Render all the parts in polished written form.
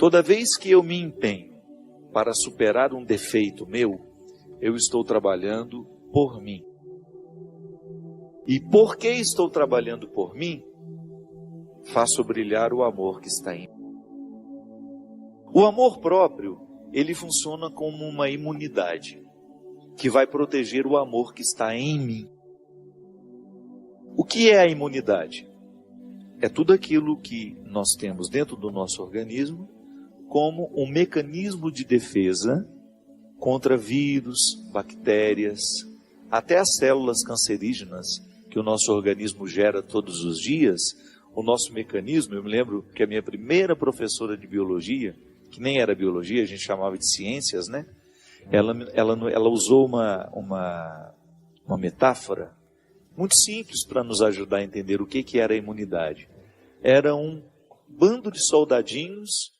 Toda vez que eu me empenho para superar um defeito meu, eu estou trabalhando por mim. E porque estou trabalhando por mim, faço brilhar o amor que está em mim. O amor próprio, ele funciona como uma imunidade que vai proteger o amor que está em mim. O que é a imunidade? É tudo aquilo que nós temos dentro do nosso organismo como um mecanismo de defesa contra vírus, bactérias, até as células cancerígenas que o nosso organismo gera todos os dias. O nosso mecanismo, eu me lembro que a minha primeira professora de biologia, que nem era biologia, a gente chamava de ciências, né? Ela usou uma metáfora muito simples para nos ajudar a entender o que era a imunidade. Era um bando de soldadinhos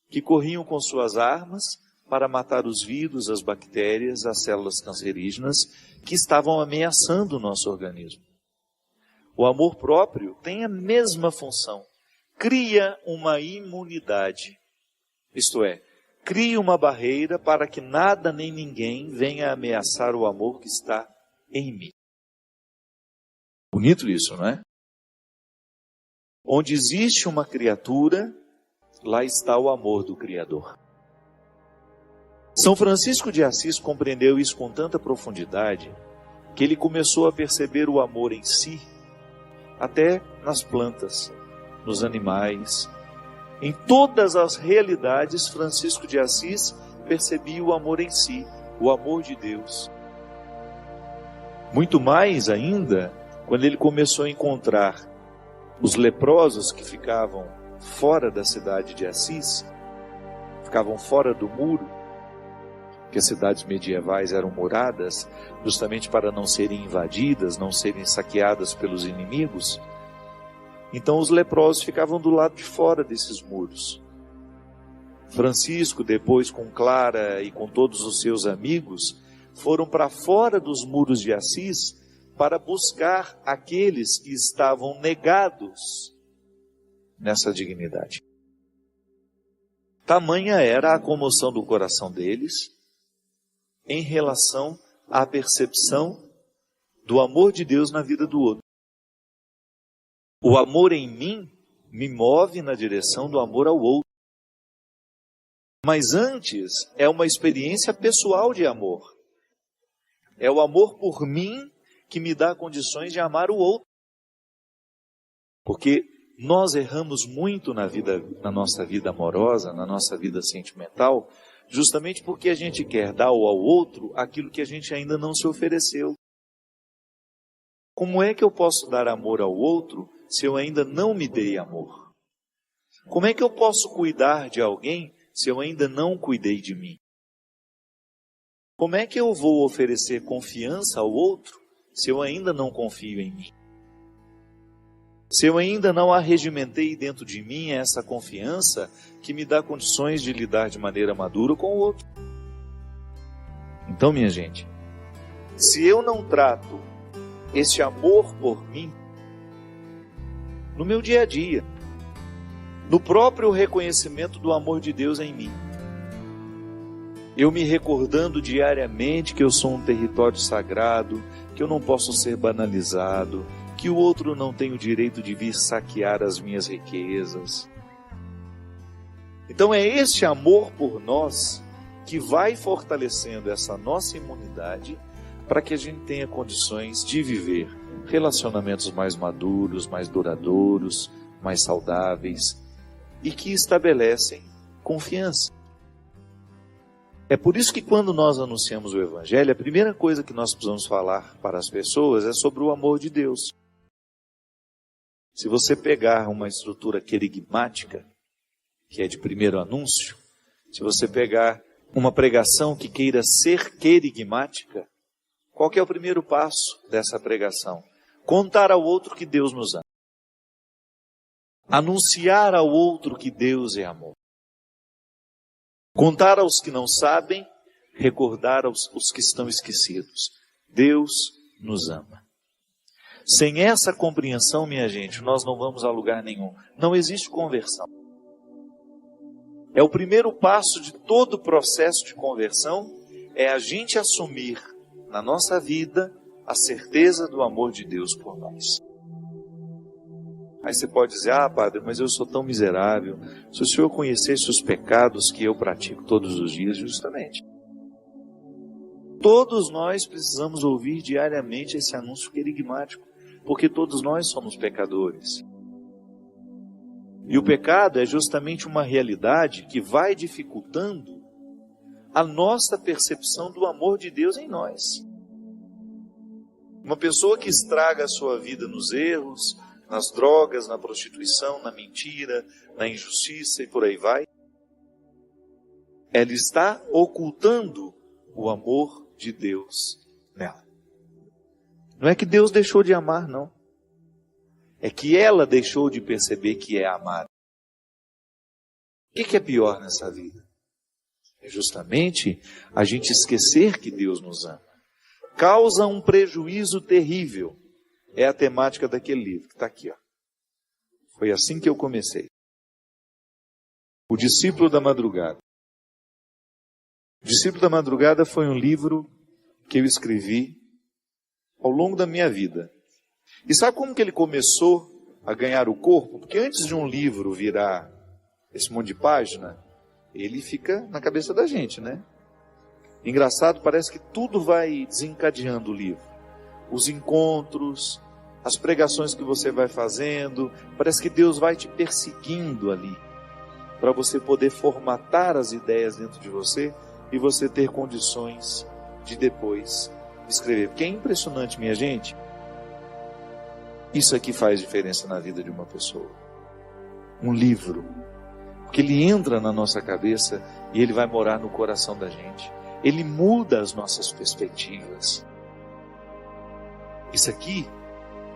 que corriam com suas armas para matar os vírus, as bactérias, as células cancerígenas que estavam ameaçando o nosso organismo. O amor próprio tem a mesma função. Cria uma imunidade, isto é, cria uma barreira para que nada nem ninguém venha ameaçar o amor que está em mim. Bonito isso, não é? Onde existe uma criatura, lá está o amor do Criador. São Francisco de Assis compreendeu isso com tanta profundidade que ele começou a perceber o amor em si, até nas plantas, nos animais. Em todas as realidades, Francisco de Assis percebia o amor em si, o amor de Deus. Muito mais ainda, quando ele começou a encontrar os leprosos que ficavam fora da cidade de Assis, ficavam fora do muro, que as cidades medievais eram muradas justamente para não serem invadidas, não serem saqueadas pelos inimigos. Então os leprosos ficavam do lado de fora desses muros. Francisco, depois com Clara e com todos os seus amigos, foram para fora dos muros de Assis para buscar aqueles que estavam negados nessa dignidade. Tamanha era a comoção do coração deles em relação à percepção do amor de Deus na vida do outro. O amor em mim me move na direção do amor ao outro. Mas antes é uma experiência pessoal de amor. É o amor por mim que me dá condições de amar o outro. Porque nós erramos muito na nossa vida amorosa, na nossa vida sentimental, justamente porque a gente quer dar ao outro aquilo que a gente ainda não se ofereceu. Como é que eu posso dar amor ao outro se eu ainda não me dei amor? Como é que eu posso cuidar de alguém se eu ainda não cuidei de mim? Como é que eu vou oferecer confiança ao outro se eu ainda não confio em mim? Se eu ainda não arregimentei dentro de mim essa confiança que me dá condições de lidar de maneira madura com o outro. Então, minha gente, se eu não trato esse amor por mim, no meu dia a dia, no próprio reconhecimento do amor de Deus em mim, eu me recordando diariamente que eu sou um território sagrado, que eu não posso ser banalizado, que o outro não tem o direito de vir saquear as minhas riquezas. Então é este amor por nós que vai fortalecendo essa nossa imunidade para que a gente tenha condições de viver relacionamentos mais maduros, mais duradouros, mais saudáveis e que estabelecem confiança. É por isso que quando nós anunciamos o Evangelho, a primeira coisa que nós precisamos falar para as pessoas é sobre o amor de Deus. Se você pegar uma estrutura querigmática, que é de primeiro anúncio, se você pegar uma pregação que queira ser querigmática, qual que é o primeiro passo dessa pregação? Contar ao outro que Deus nos ama. Anunciar ao outro que Deus é amor. Contar aos que não sabem, recordar aos que estão esquecidos. Deus nos ama. Sem essa compreensão, minha gente, nós não vamos a lugar nenhum. Não existe conversão. É o primeiro passo de todo o processo de conversão, é a gente assumir na nossa vida a certeza do amor de Deus por nós. Aí você pode dizer, padre, mas eu sou tão miserável. Se o senhor conhecesse os pecados que eu pratico todos os dias, justamente. Todos nós precisamos ouvir diariamente esse anúncio querigmático, porque todos nós somos pecadores. E o pecado é justamente uma realidade que vai dificultando a nossa percepção do amor de Deus em nós. Uma pessoa que estraga a sua vida nos erros, nas drogas, na prostituição, na mentira, na injustiça e por aí vai, ela está ocultando o amor de Deus nela. Não é que Deus deixou de amar, não. É que ela deixou de perceber que é amada. O que é pior nessa vida? É justamente a gente esquecer que Deus nos ama. Causa um prejuízo terrível. É a temática daquele livro, que está aqui. Foi assim que eu comecei. O Discípulo da Madrugada. O Discípulo da Madrugada foi um livro que eu escrevi ao longo da minha vida. E sabe como que ele começou a ganhar o corpo? Porque antes de um livro virar esse monte de página, ele fica na cabeça da gente, né? Engraçado, parece que tudo vai desencadeando o livro. Os encontros, as pregações que você vai fazendo, parece que Deus vai te perseguindo ali, para você poder formatar as ideias dentro de você e você ter condições de depois escrever. Porque é impressionante, minha gente. Isso aqui faz diferença na vida de uma pessoa. Um livro. Porque ele entra na nossa cabeça e ele vai morar no coração da gente. Ele muda as nossas perspectivas. Isso aqui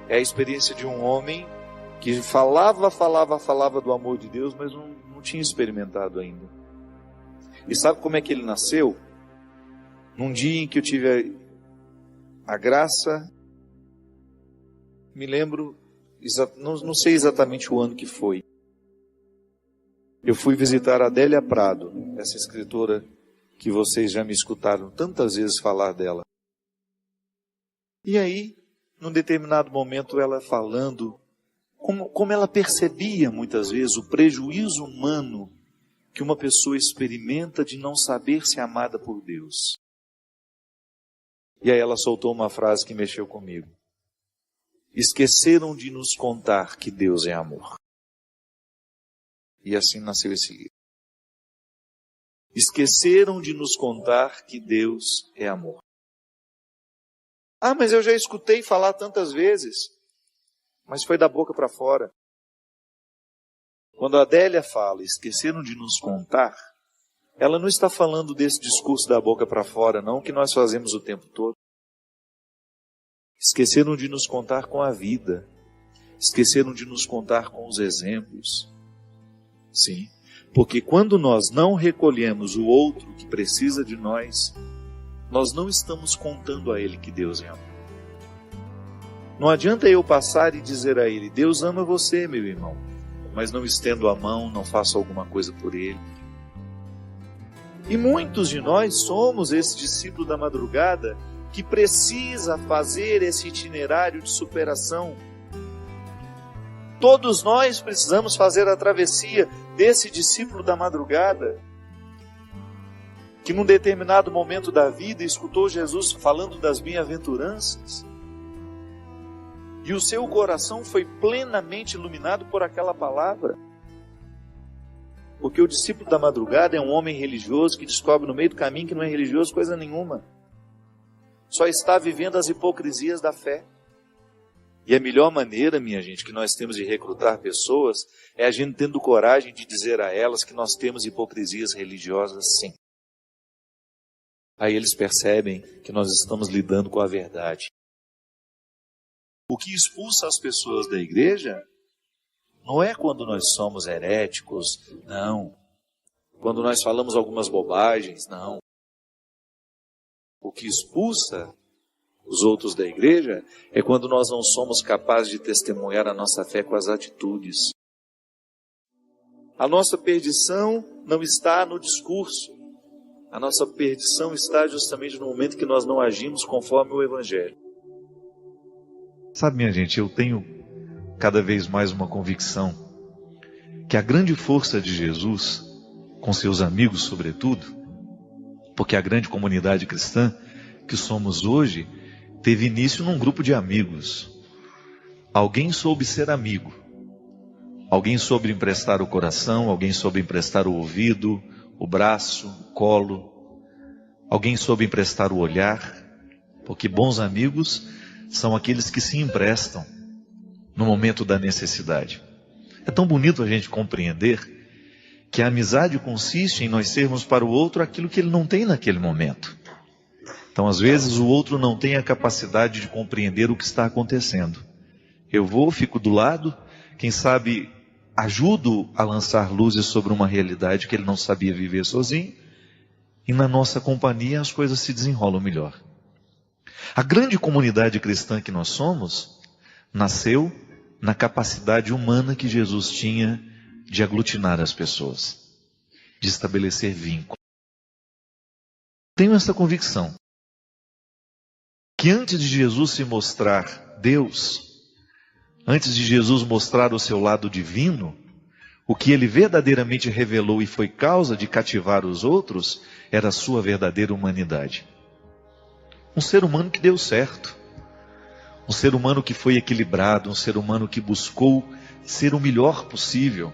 é a experiência de um homem que falava do amor de Deus, mas não tinha experimentado ainda. E sabe como é que ele nasceu? Num dia em que eu tive a graça, me lembro, não sei exatamente o ano que foi. Eu fui visitar a Adélia Prado, essa escritora que vocês já me escutaram tantas vezes falar dela. E aí, num determinado momento, ela falando como ela percebia muitas vezes o prejuízo humano que uma pessoa experimenta de não saber se amada por Deus. E aí ela soltou uma frase que mexeu comigo. Esqueceram de nos contar que Deus é amor. E assim nasceu esse livro. Esqueceram de nos contar que Deus é amor. Mas eu já escutei falar tantas vezes. Mas foi da boca para fora. Quando a Adélia fala, esqueceram de nos contar, ela não está falando desse discurso da boca para fora, não, que nós fazemos o tempo todo. Esqueceram de nos contar com a vida. Esqueceram de nos contar com os exemplos. Sim, porque quando nós não recolhemos o outro que precisa de nós, nós não estamos contando a ele que Deus é amor. Não adianta eu passar e dizer a ele, Deus ama você, meu irmão, mas não estendo a mão, não faço alguma coisa por ele. E muitos de nós somos esse discípulo da madrugada que precisa fazer esse itinerário de superação. Todos nós precisamos fazer a travessia desse discípulo da madrugada, que num determinado momento da vida escutou Jesus falando das bem-aventuranças, e o seu coração foi plenamente iluminado por aquela palavra. Porque o discípulo da madrugada é um homem religioso que descobre no meio do caminho que não é religioso coisa nenhuma. Só está vivendo as hipocrisias da fé. E a melhor maneira, minha gente, que nós temos de recrutar pessoas é a gente tendo coragem de dizer a elas que nós temos hipocrisias religiosas, sim. Aí eles percebem que nós estamos lidando com a verdade. O que expulsa as pessoas da igreja não é quando nós somos heréticos, não. Quando nós falamos algumas bobagens, não. O que expulsa os outros da igreja é quando nós não somos capazes de testemunhar a nossa fé com as atitudes. A nossa perdição não está no discurso. A nossa perdição está justamente no momento que nós não agimos conforme o Evangelho. Sabe, minha gente, eu tenho cada vez mais uma convicção que a grande força de Jesus, com seus amigos sobretudo, porque a grande comunidade cristã que somos hoje, teve início num grupo de amigos. Alguém soube ser amigo. Alguém soube emprestar o coração, alguém soube emprestar o ouvido, o braço, o colo. Alguém soube emprestar o olhar, porque bons amigos são aqueles que se emprestam no momento da necessidade. É tão bonito a gente compreender que a amizade consiste em nós sermos para o outro aquilo que ele não tem naquele momento. Então, às vezes, o outro não tem a capacidade de compreender o que está acontecendo. Eu vou, fico do lado, quem sabe ajudo a lançar luzes sobre uma realidade que ele não sabia viver sozinho, e na nossa companhia as coisas se desenrolam melhor. A grande comunidade cristã que nós somos, nasceu na capacidade humana que Jesus tinha de aglutinar as pessoas, de estabelecer vínculo. Tenho essa convicção, que antes de Jesus se mostrar Deus, antes de Jesus mostrar o seu lado divino, o que ele verdadeiramente revelou e foi causa de cativar os outros, era a sua verdadeira humanidade. Um ser humano que deu certo, um ser humano que foi equilibrado, um ser humano que buscou ser o melhor possível.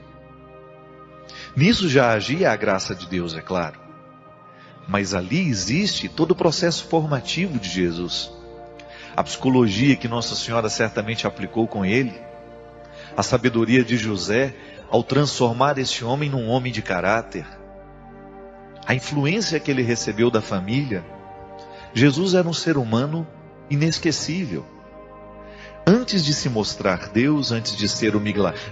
Nisso já agia a graça de Deus, é claro. Mas ali existe todo o processo formativo de Jesus. A psicologia que Nossa Senhora certamente aplicou com ele. A sabedoria de José ao transformar esse homem num homem de caráter. A influência que ele recebeu da família. Jesus era um ser humano inesquecível. Antes de se mostrar Deus, antes de ser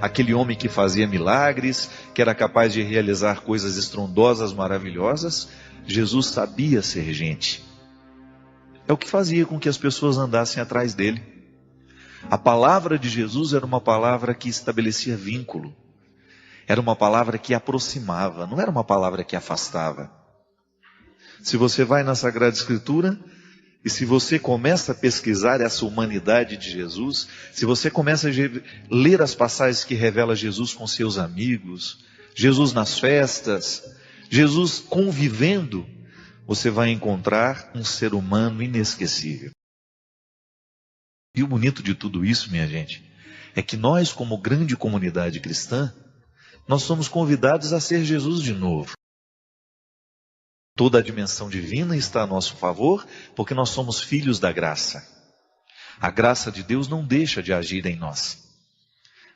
aquele homem que fazia milagres, que era capaz de realizar coisas estrondosas, maravilhosas, Jesus sabia ser gente. É o que fazia com que as pessoas andassem atrás dele. A palavra de Jesus era uma palavra que estabelecia vínculo. Era uma palavra que aproximava, não era uma palavra que afastava. Se você vai na Sagrada Escritura, e se você começa a pesquisar essa humanidade de Jesus, se você começa a ler as passagens que revela Jesus com seus amigos, Jesus nas festas, Jesus convivendo, você vai encontrar um ser humano inesquecível. E o bonito de tudo isso, minha gente, é que nós, como grande comunidade cristã, nós somos convidados a ser Jesus de novo. Toda a dimensão divina está a nosso favor, porque nós somos filhos da graça. A graça de Deus não deixa de agir em nós.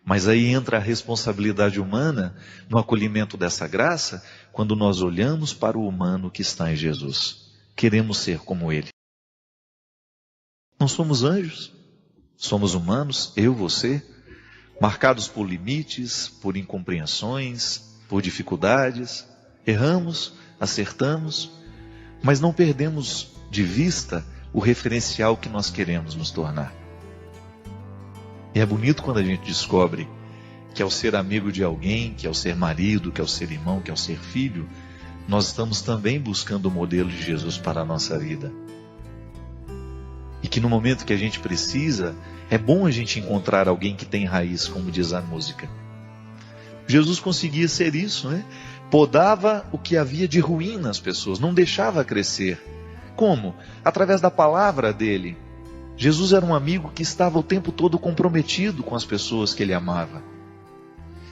Mas aí entra a responsabilidade humana no acolhimento dessa graça, quando nós olhamos para o humano que está em Jesus. Queremos ser como Ele. Não somos anjos, somos humanos, eu, você, marcados por limites, por incompreensões, por dificuldades. Erramos, acertamos, mas não perdemos de vista o referencial que nós queremos nos tornar. E é bonito quando a gente descobre que ao ser amigo de alguém, que ao ser marido, que ao ser irmão, que ao ser filho, nós estamos também buscando o modelo de Jesus para a nossa vida. E que no momento que a gente precisa, é bom a gente encontrar alguém que tem raiz, como diz a música. Jesus conseguia ser isso, né? Podava o que havia de ruim nas pessoas, não deixava crescer. Como? Através da palavra dele. Jesus era um amigo que estava o tempo todo comprometido com as pessoas que ele amava.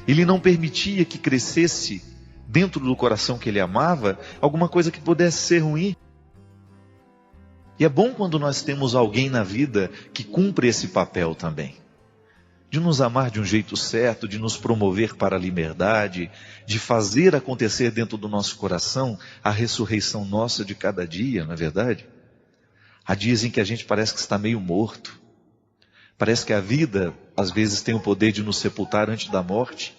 Ele não permitia que crescesse dentro do coração que ele amava alguma coisa que pudesse ser ruim. E é bom quando nós temos alguém na vida que cumpre esse papel também. De nos amar de um jeito certo, de nos promover para a liberdade, de fazer acontecer dentro do nosso coração a ressurreição nossa de cada dia, não é verdade? Há dias em que a gente parece que está meio morto. Parece que a vida, às vezes, tem o poder de nos sepultar antes da morte.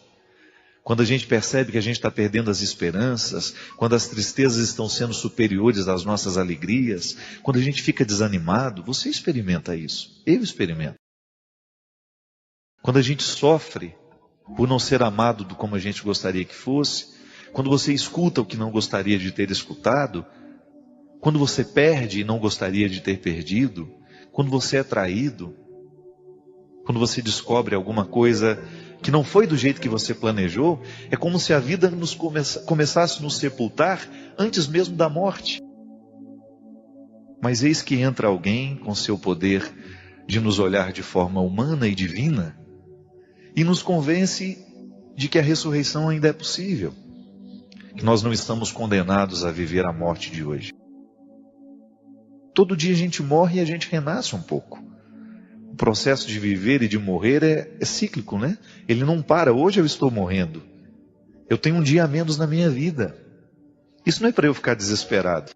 Quando a gente percebe que a gente está perdendo as esperanças, quando as tristezas estão sendo superiores às nossas alegrias, quando a gente fica desanimado, você experimenta isso, eu experimento. Quando a gente sofre por não ser amado como a gente gostaria que fosse, quando você escuta o que não gostaria de ter escutado, quando você perde e não gostaria de ter perdido, quando você é traído, quando você descobre alguma coisa que não foi do jeito que você planejou, é como se a vida começasse a nos sepultar antes mesmo da morte. Mas eis que entra alguém com seu poder de nos olhar de forma humana e divina e nos convence de que a ressurreição ainda é possível, que nós não estamos condenados a viver a morte de hoje. Todo dia a gente morre e a gente renasce um pouco. O processo de viver e de morrer é cíclico, né? Ele não para. Hoje eu estou morrendo. Eu tenho um dia a menos na minha vida. Isso não é para eu ficar desesperado.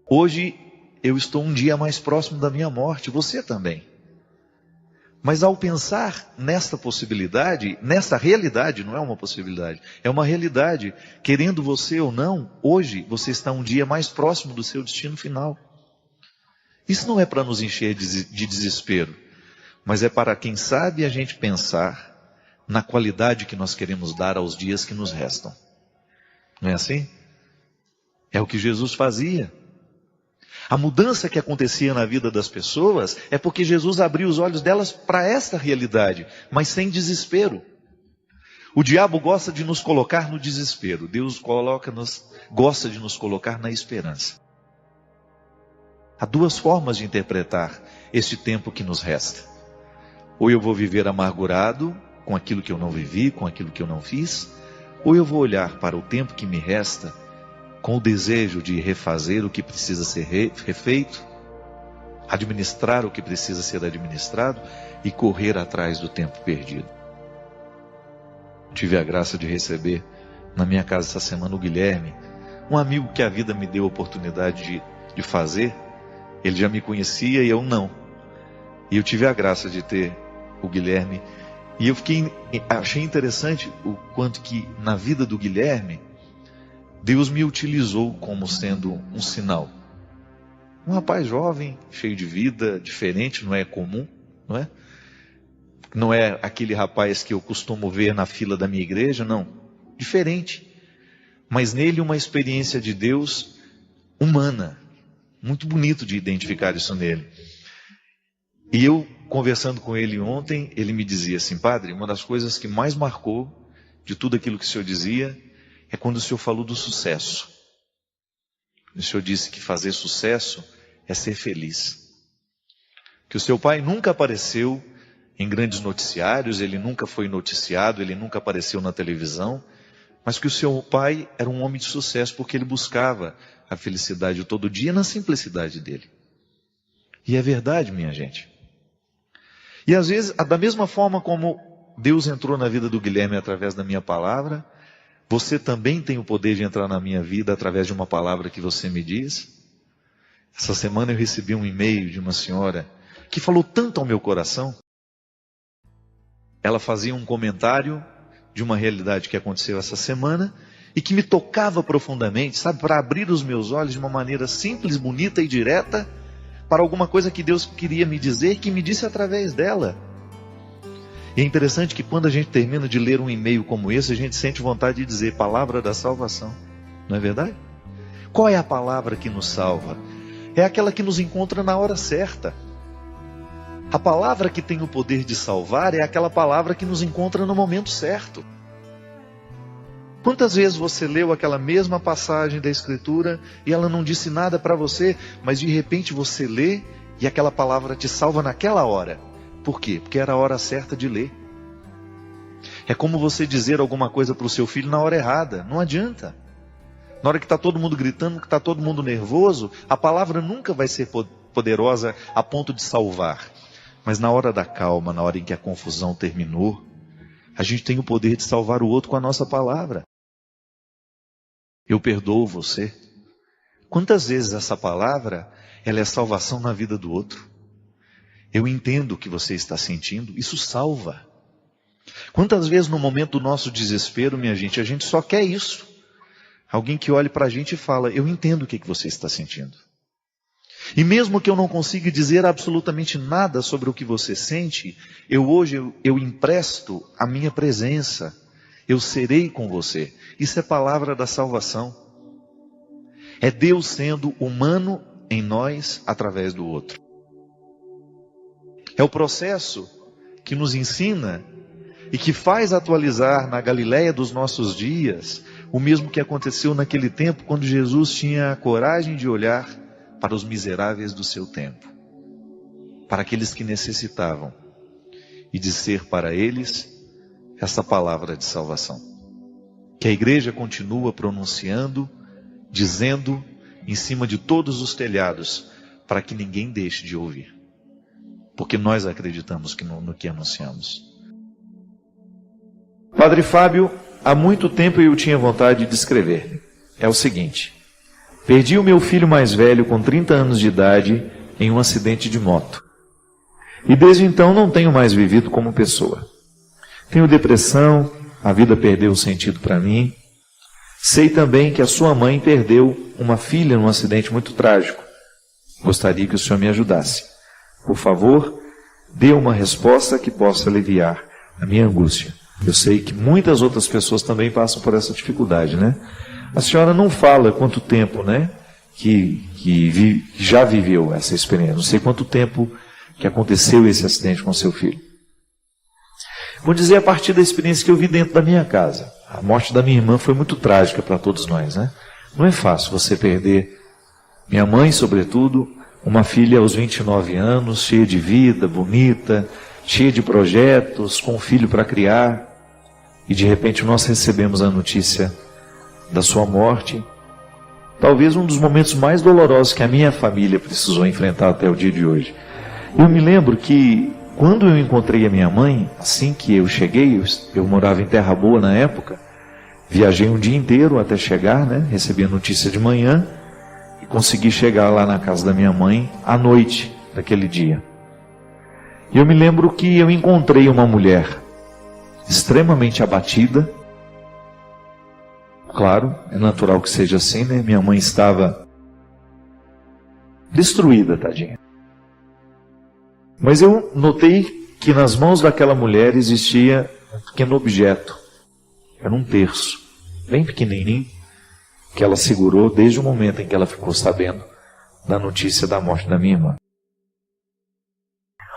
Hoje eu estou um dia mais próximo da minha morte. Você também. Mas ao pensar nesta possibilidade, nesta realidade, não é uma possibilidade, é uma realidade, querendo você ou não, hoje você está um dia mais próximo do seu destino final. Isso não é para nos encher de desespero, mas é para, quem sabe, a gente pensar na qualidade que nós queremos dar aos dias que nos restam. Não é assim? É o que Jesus fazia. A mudança que acontecia na vida das pessoas é porque Jesus abriu os olhos delas para esta realidade, mas sem desespero. O diabo gosta de nos colocar no desespero. Deus gosta de nos colocar na esperança. Há duas formas de interpretar este tempo que nos resta. Ou eu vou viver amargurado com aquilo que eu não vivi, com aquilo que eu não fiz, ou eu vou olhar para o tempo que me resta com o desejo de refazer o que precisa ser refeito, administrar o que precisa ser administrado e correr atrás do tempo perdido. Tive a graça de receber na minha casa essa semana o Guilherme, um amigo que a vida me deu a oportunidade de fazer. Ele já me conhecia e eu não. E eu tive a graça de ter o Guilherme. E eu achei interessante o quanto que na vida do Guilherme, Deus me utilizou como sendo um sinal. Um rapaz jovem, cheio de vida, diferente, não é comum, não é? Não é aquele rapaz que eu costumo ver na fila da minha igreja, não. Diferente. Mas nele uma experiência de Deus humana. Muito bonito de identificar isso nele. E eu, conversando com ele ontem, ele me dizia assim: padre, uma das coisas que mais marcou de tudo aquilo que o senhor dizia é quando o senhor falou do sucesso. O senhor disse que fazer sucesso é ser feliz. Que o seu pai nunca apareceu em grandes noticiários, ele nunca foi noticiado, ele nunca apareceu na televisão, mas que o seu pai era um homem de sucesso porque ele buscava a felicidade todo dia na simplicidade dele. E é verdade, minha gente. E às vezes, da mesma forma como Deus entrou na vida do Guilherme através da minha palavra, você também tem o poder de entrar na minha vida através de uma palavra que você me diz. Essa semana eu recebi um e-mail de uma senhora que falou tanto ao meu coração. Ela fazia um comentário de uma realidade que aconteceu essa semana e que me tocava profundamente, sabe, para abrir os meus olhos de uma maneira simples, bonita e direta para alguma coisa que Deus queria me dizer, que me disse através dela. E é interessante que quando a gente termina de ler um e-mail como esse, a gente sente vontade de dizer: palavra da salvação. Não é verdade? Qual é a palavra que nos salva? É aquela que nos encontra na hora certa. A palavra que tem o poder de salvar é aquela palavra que nos encontra no momento certo. Quantas vezes você leu aquela mesma passagem da Escritura e ela não disse nada para você, mas de repente você lê e aquela palavra te salva naquela hora? Por quê? Porque era a hora certa de ler. É como você dizer alguma coisa para o seu filho na hora errada. Não adianta. Na hora que está todo mundo gritando, que está todo mundo nervoso, a palavra nunca vai ser poderosa a ponto de salvar. Mas na hora da calma, na hora em que a confusão terminou, a gente tem o poder de salvar o outro com a nossa palavra. Eu perdoo você. Quantas vezes essa palavra, ela é salvação na vida do outro? Eu entendo o que você está sentindo, isso salva. Quantas vezes no momento do nosso desespero, minha gente, a gente só quer isso. Alguém que olhe para a gente e fala: eu entendo o que você está sentindo. E mesmo que eu não consiga dizer absolutamente nada sobre o que você sente, hoje eu empresto a minha presença. Eu serei com você. Isso é palavra da salvação. É Deus sendo humano em nós através do outro. É o processo que nos ensina e que faz atualizar na Galileia dos nossos dias o mesmo que aconteceu naquele tempo quando Jesus tinha a coragem de olhar para os miseráveis do seu tempo, para aqueles que necessitavam, e de ser para eles essa palavra de salvação. Que a igreja continua pronunciando, dizendo em cima de todos os telhados, para que ninguém deixe de ouvir. Porque nós acreditamos no que anunciamos. Padre Fábio, há muito tempo eu tinha vontade de escrever. É o seguinte: perdi o meu filho mais velho com 30 anos de idade em um acidente de moto. E desde então não tenho mais vivido como pessoa. Tenho depressão, a vida perdeu o sentido para mim. Sei também que a sua mãe perdeu uma filha num acidente muito trágico. Gostaria que o senhor me ajudasse. Por favor, dê uma resposta que possa aliviar a minha angústia. Eu sei que muitas outras pessoas também passam por essa dificuldade, né? A senhora não fala quanto tempo, né, que já viveu essa experiência. Não sei quanto tempo que aconteceu esse acidente com seu filho. Vou dizer a partir da experiência que eu vi dentro da minha casa. A morte da minha irmã foi muito trágica para todos nós, né? Não é fácil você perder, minha mãe sobretudo, uma filha aos 29 anos, cheia de vida, bonita, cheia de projetos, com um filho para criar, e de repente nós recebemos a notícia da sua morte. Talvez um dos momentos mais dolorosos que a minha família precisou enfrentar até o dia de hoje. Eu me lembro que quando eu encontrei a minha mãe, assim que eu cheguei, eu morava em Terra Boa na época, viajei um dia inteiro até chegar, né? Recebi a notícia de manhã e consegui chegar lá na casa da minha mãe à noite daquele dia. E eu me lembro que eu encontrei uma mulher extremamente abatida. Claro, é natural que seja assim, né? Minha mãe estava destruída, tadinha. Mas eu notei que nas mãos daquela mulher existia um pequeno objeto. Era um terço, bem pequenininho, que ela segurou desde o momento em que ela ficou sabendo da notícia da morte da minha irmã.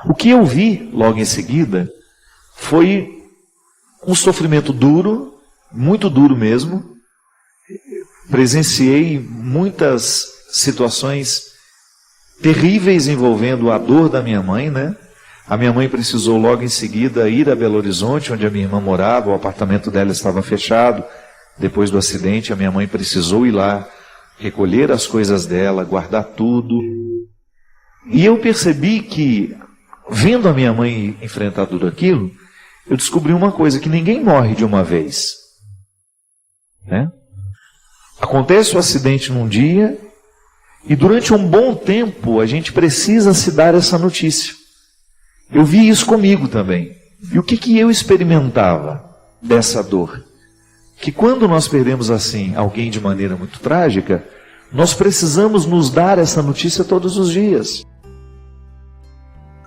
O que eu vi logo em seguida foi um sofrimento duro, muito duro mesmo. Presenciei muitas situações terríveis envolvendo a dor da minha mãe, né? A minha mãe precisou logo em seguida ir a Belo Horizonte, onde a minha irmã morava. O apartamento dela estava fechado. Depois do acidente, a minha mãe precisou ir lá, recolher as coisas dela, guardar tudo. E eu percebi que, vendo a minha mãe enfrentar tudo aquilo, eu descobri uma coisa, que ninguém morre de uma vez, né? Acontece o acidente num dia, e durante um bom tempo a gente precisa se dar essa notícia. Eu vi isso comigo também. E o que eu experimentava dessa dor? Que quando nós perdemos assim alguém de maneira muito trágica, nós precisamos nos dar essa notícia todos os dias.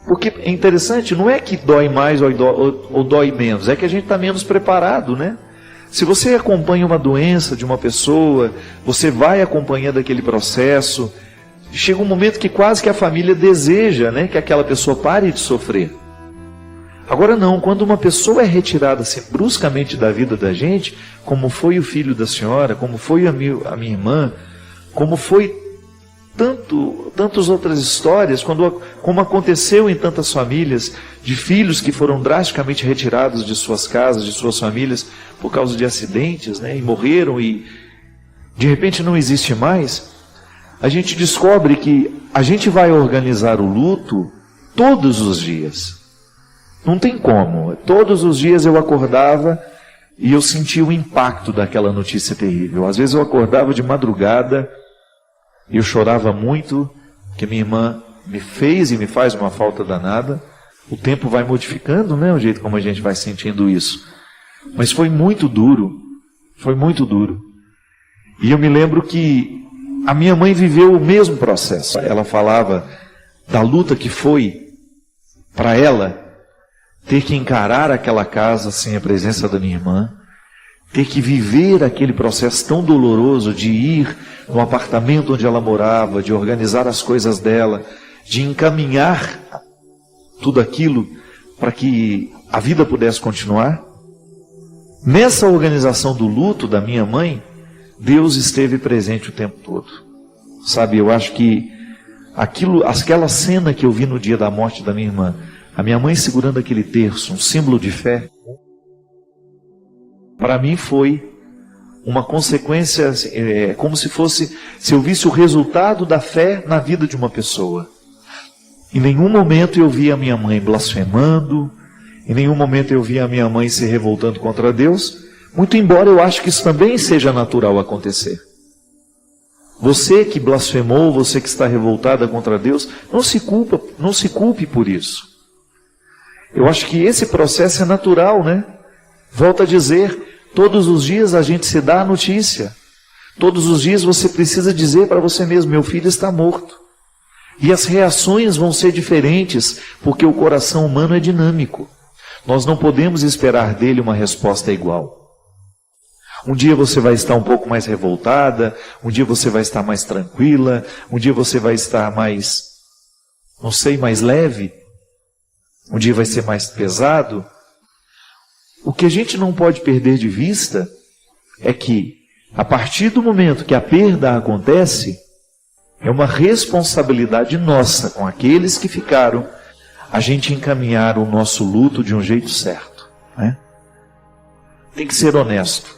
Porque é interessante, não é que dói mais ou dói menos, é que a gente está menos preparado, né? Se você acompanha uma doença de uma pessoa, você vai acompanhando aquele processo, chega um momento que quase que a família deseja, né, que aquela pessoa pare de sofrer. Agora não, quando uma pessoa é retirada assim, bruscamente da vida da gente, como foi o filho da senhora, como foi a minha irmã, como foi tantas outras histórias, como aconteceu em tantas famílias, de filhos que foram drasticamente retirados de suas casas, de suas famílias, por causa de acidentes, né, e morreram e de repente não existe mais. A gente descobre que a gente vai organizar o luto todos os dias. Não tem como. Todos os dias eu acordava e eu sentia o impacto daquela notícia terrível. Às vezes eu acordava de madrugada e eu chorava muito, que minha irmã me fez e me faz uma falta danada. O tempo vai modificando, né, o jeito como a gente vai sentindo isso. Mas foi muito duro. Foi muito duro. E eu me lembro que A minha mãe viveu o mesmo processo. Ela falava da luta que foi para ela ter que encarar aquela casa sem a presença da minha irmã, ter que viver aquele processo tão doloroso de ir no apartamento onde ela morava, de organizar as coisas dela, de encaminhar tudo aquilo para que a vida pudesse continuar. Nessa organização do luto da minha mãe, Deus esteve presente o tempo todo. Sabe, eu acho que aquela cena que eu vi no dia da morte da minha irmã, a minha mãe segurando aquele terço, um símbolo de fé, para mim foi uma consequência, como se eu visse o resultado da fé na vida de uma pessoa. Em nenhum momento eu vi a minha mãe blasfemando, em nenhum momento eu vi a minha mãe se revoltando contra Deus, muito embora eu acho que isso também seja natural acontecer. Você que blasfemou, você que está revoltada contra Deus, não se culpe por isso. Eu acho que esse processo é natural, né? Volto a dizer, todos os dias a gente se dá a notícia. Todos os dias você precisa dizer para você mesmo, meu filho está morto. E as reações vão ser diferentes, porque o coração humano é dinâmico. Nós não podemos esperar dele uma resposta igual. Um dia você vai estar um pouco mais revoltada, um dia você vai estar mais tranquila, um dia você vai estar mais, mais leve, um dia vai ser mais pesado. O que a gente não pode perder de vista é que, a partir do momento que a perda acontece, é uma responsabilidade nossa com aqueles que ficaram, a gente encaminhar o nosso luto de um jeito certo, né? Tem que ser honesto.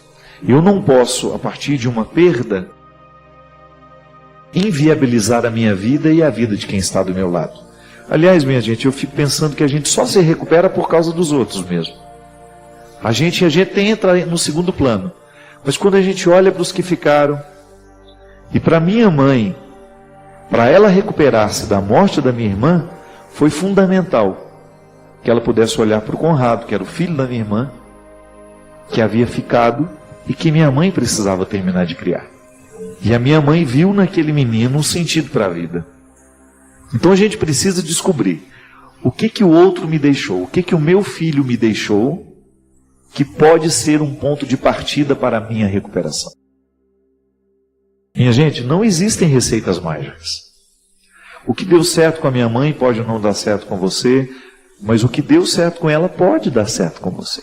Eu não posso, a partir de uma perda, inviabilizar a minha vida e a vida de quem está do meu lado. Aliás, minha gente, eu fico pensando que a gente só se recupera por causa dos outros mesmo. A gente entra no segundo plano. Mas quando a gente olha para os que ficaram, e para minha mãe, para ela recuperar-se da morte da minha irmã, foi fundamental que ela pudesse olhar para o Conrado, que era o filho da minha irmã, que havia ficado e que minha mãe precisava terminar de criar. E a minha mãe viu naquele menino um sentido para a vida. Então a gente precisa descobrir o que o outro me deixou, o que o meu filho me deixou, que pode ser um ponto de partida para a minha recuperação. Minha gente, não existem receitas mágicas. O que deu certo com a minha mãe pode não dar certo com você, mas o que deu certo com ela pode dar certo com você.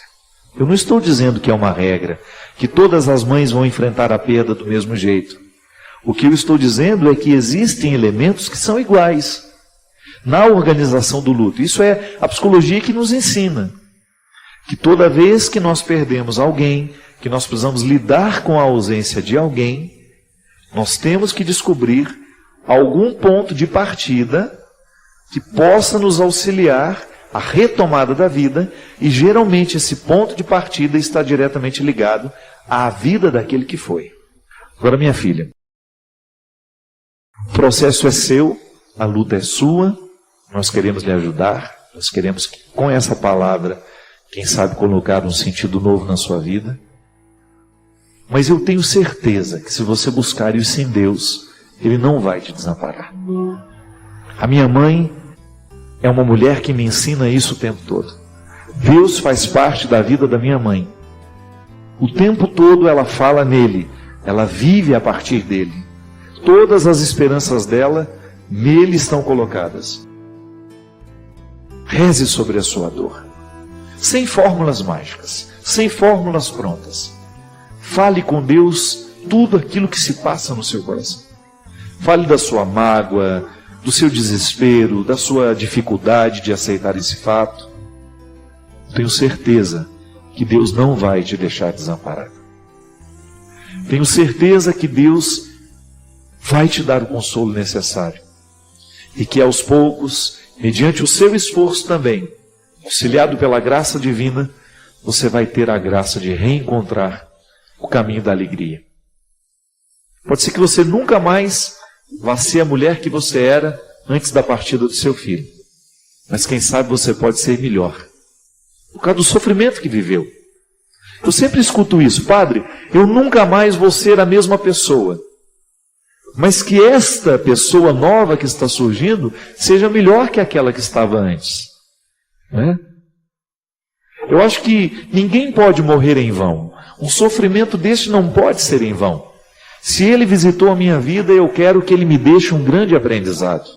Eu não estou dizendo que é uma regra, que todas as mães vão enfrentar a perda do mesmo jeito. O que eu estou dizendo é que existem elementos que são iguais na organização do luto. Isso é a psicologia que nos ensina. Que toda vez que nós perdemos alguém, que nós precisamos lidar com a ausência de alguém, nós temos que descobrir algum ponto de partida que possa nos auxiliar à retomada da vida, e geralmente esse ponto de partida está diretamente ligado à vida daquele que foi. Agora, minha filha, o processo é seu, a luta é sua, nós queremos lhe ajudar, nós queremos que com essa palavra, quem sabe colocar um sentido novo na sua vida. Mas eu tenho certeza que se você buscar isso em Deus, Ele não vai te desamparar. A minha mãe é uma mulher que me ensina isso o tempo todo. Deus faz parte da vida da minha mãe. O tempo todo ela fala nele, ela vive a partir dele. Todas as esperanças dela nele estão colocadas. Reze sobre a sua dor. Sem fórmulas mágicas, sem fórmulas prontas. Fale com Deus tudo aquilo que se passa no seu coração. Fale da sua mágoa, do seu desespero, da sua dificuldade de aceitar esse fato. Tenho certeza que Deus não vai te deixar desamparado. Tenho certeza que Deus vai te dar o consolo necessário. E que aos poucos, mediante o seu esforço também, auxiliado pela graça divina, você vai ter a graça de reencontrar o caminho da alegria. Pode ser que você nunca mais vá ser a mulher que você era antes da partida do seu filho. Mas quem sabe você pode ser melhor. Por causa do sofrimento que viveu. Eu sempre escuto isso. Padre, eu nunca mais vou ser a mesma pessoa. mas que esta pessoa nova que está surgindo seja melhor que aquela que estava antes. Né? Eu acho que ninguém pode morrer em vão. Um sofrimento deste não pode ser em vão. Se ele visitou a minha vida, eu quero que ele me deixe um grande aprendizado.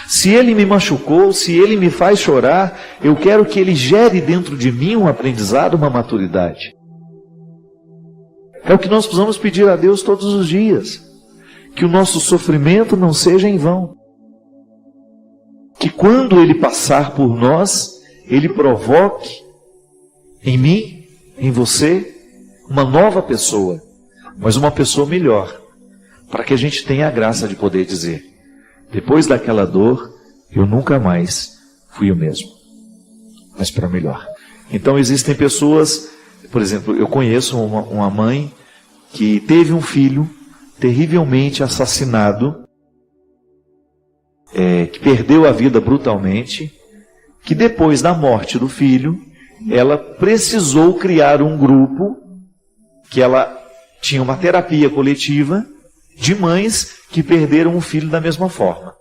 Se ele me machucou, se ele me faz chorar, eu quero que ele gere dentro de mim um aprendizado, uma maturidade. É o que nós precisamos pedir a Deus todos os dias. Que o nosso sofrimento não seja em vão. Que quando ele passar por nós, ele provoque em mim, em você, uma nova pessoa, mas uma pessoa melhor, para que a gente tenha a graça de poder dizer: depois daquela dor, eu nunca mais fui o mesmo, mas para melhor. Então existem pessoas, por exemplo, eu conheço uma mãe que teve um filho terrivelmente assassinado, que perdeu a vida brutalmente, que depois da morte do filho, ela precisou criar um grupo, que ela tinha uma terapia coletiva de mães que perderam o filho da mesma forma.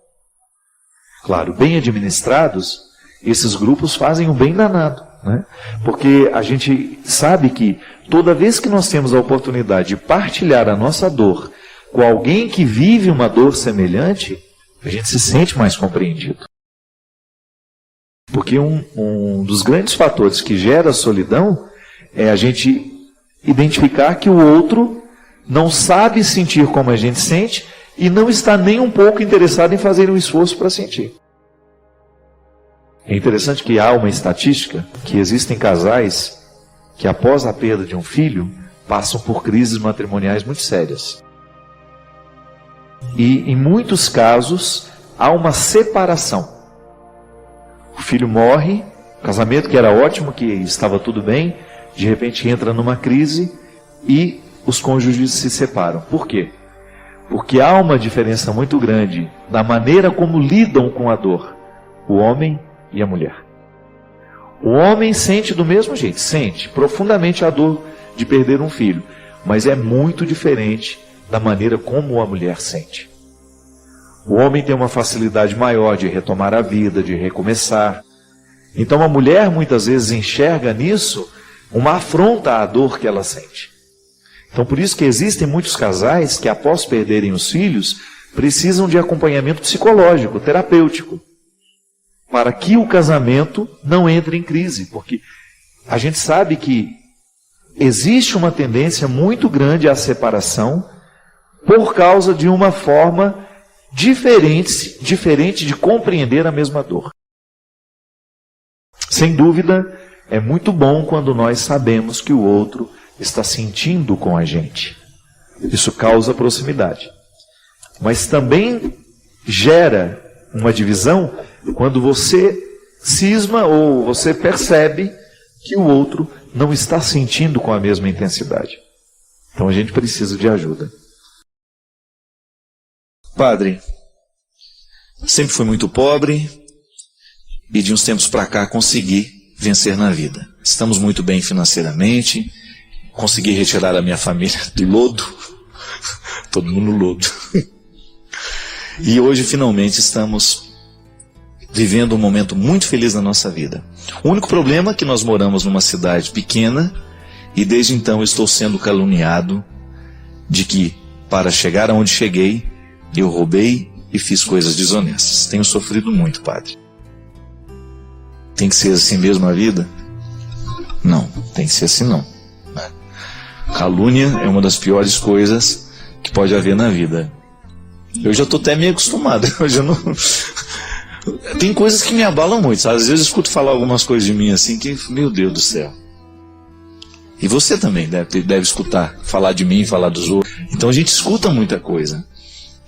Claro, bem administrados, esses grupos fazem um bem danado, né? Porque a gente sabe que toda vez que nós temos a oportunidade de partilhar a nossa dor com alguém que vive uma dor semelhante, a gente se sente mais compreendido. Porque um dos grandes fatores que gera a solidão é a gente identificar que o outro não sabe sentir como a gente sente e não está nem um pouco interessado em fazer um esforço para sentir. É interessante que há uma estatística que existem casais que após a perda de um filho passam por crises matrimoniais muito sérias. E em muitos casos há uma separação. O filho morre, o casamento que era ótimo, que estava tudo bem, de repente entra numa crise e os cônjuges se separam. Por quê? Porque há uma diferença muito grande na maneira como lidam com a dor, o homem e a mulher. O homem sente do mesmo jeito, sente profundamente a dor de perder um filho, mas é muito diferente da maneira como a mulher sente. O homem tem uma facilidade maior de retomar a vida, de recomeçar. Então a mulher muitas vezes enxerga nisso uma afronta à dor que ela sente. Então por isso que existem muitos casais que após perderem os filhos precisam de acompanhamento psicológico, terapêutico, para que o casamento não entre em crise, porque a gente sabe que existe uma tendência muito grande à separação por causa de uma forma diferente de compreender a mesma dor. Sem dúvida, é muito bom quando nós sabemos que o outro está sentindo com a gente. Isso causa proximidade. Mas também gera uma divisão quando você cisma ou você percebe que o outro não está sentindo com a mesma intensidade. Então a gente precisa de ajuda. Padre, sempre fui muito pobre e de uns tempos para cá consegui vencer na vida. Estamos muito bem financeiramente, consegui retirar a minha família do lodo, todo mundo no lodo. E hoje finalmente estamos vivendo um momento muito feliz na nossa vida. O único problema é que nós moramos numa cidade pequena e desde então estou sendo caluniado de que para chegar aonde cheguei, eu roubei e fiz coisas desonestas. Tenho sofrido muito, padre. Tem que ser assim mesmo a vida? Não, tem que ser assim não. Calúnia é uma das piores coisas que pode haver na vida. Eu já estou até meio acostumado. Eu já não... Tem coisas que me abalam muito, sabe? Às vezes eu escuto falar algumas coisas de mim assim que, meu Deus do céu. E você também deve escutar, falar de mim, falar dos outros. Então a gente escuta muita coisa.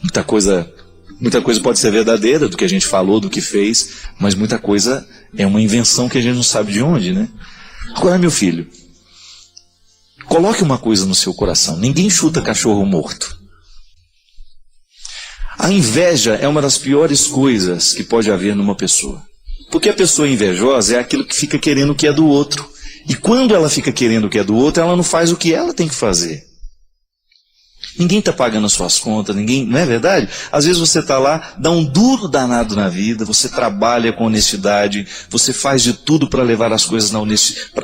Muita coisa pode ser verdadeira do que a gente falou, do que fez, mas muita coisa é uma invenção que a gente não sabe de onde, né? Agora, meu filho, coloque uma coisa no seu coração. Ninguém chuta cachorro morto. A inveja é uma das piores coisas que pode haver numa pessoa. Porque a pessoa invejosa é aquilo que fica querendo o que é do outro. E quando ela fica querendo o que é do outro, ela não faz o que ela tem que fazer. Ninguém está pagando as suas contas, ninguém, não é verdade? Às vezes você está lá, dá um duro danado na vida, você trabalha com honestidade, você faz de tudo para levar as coisas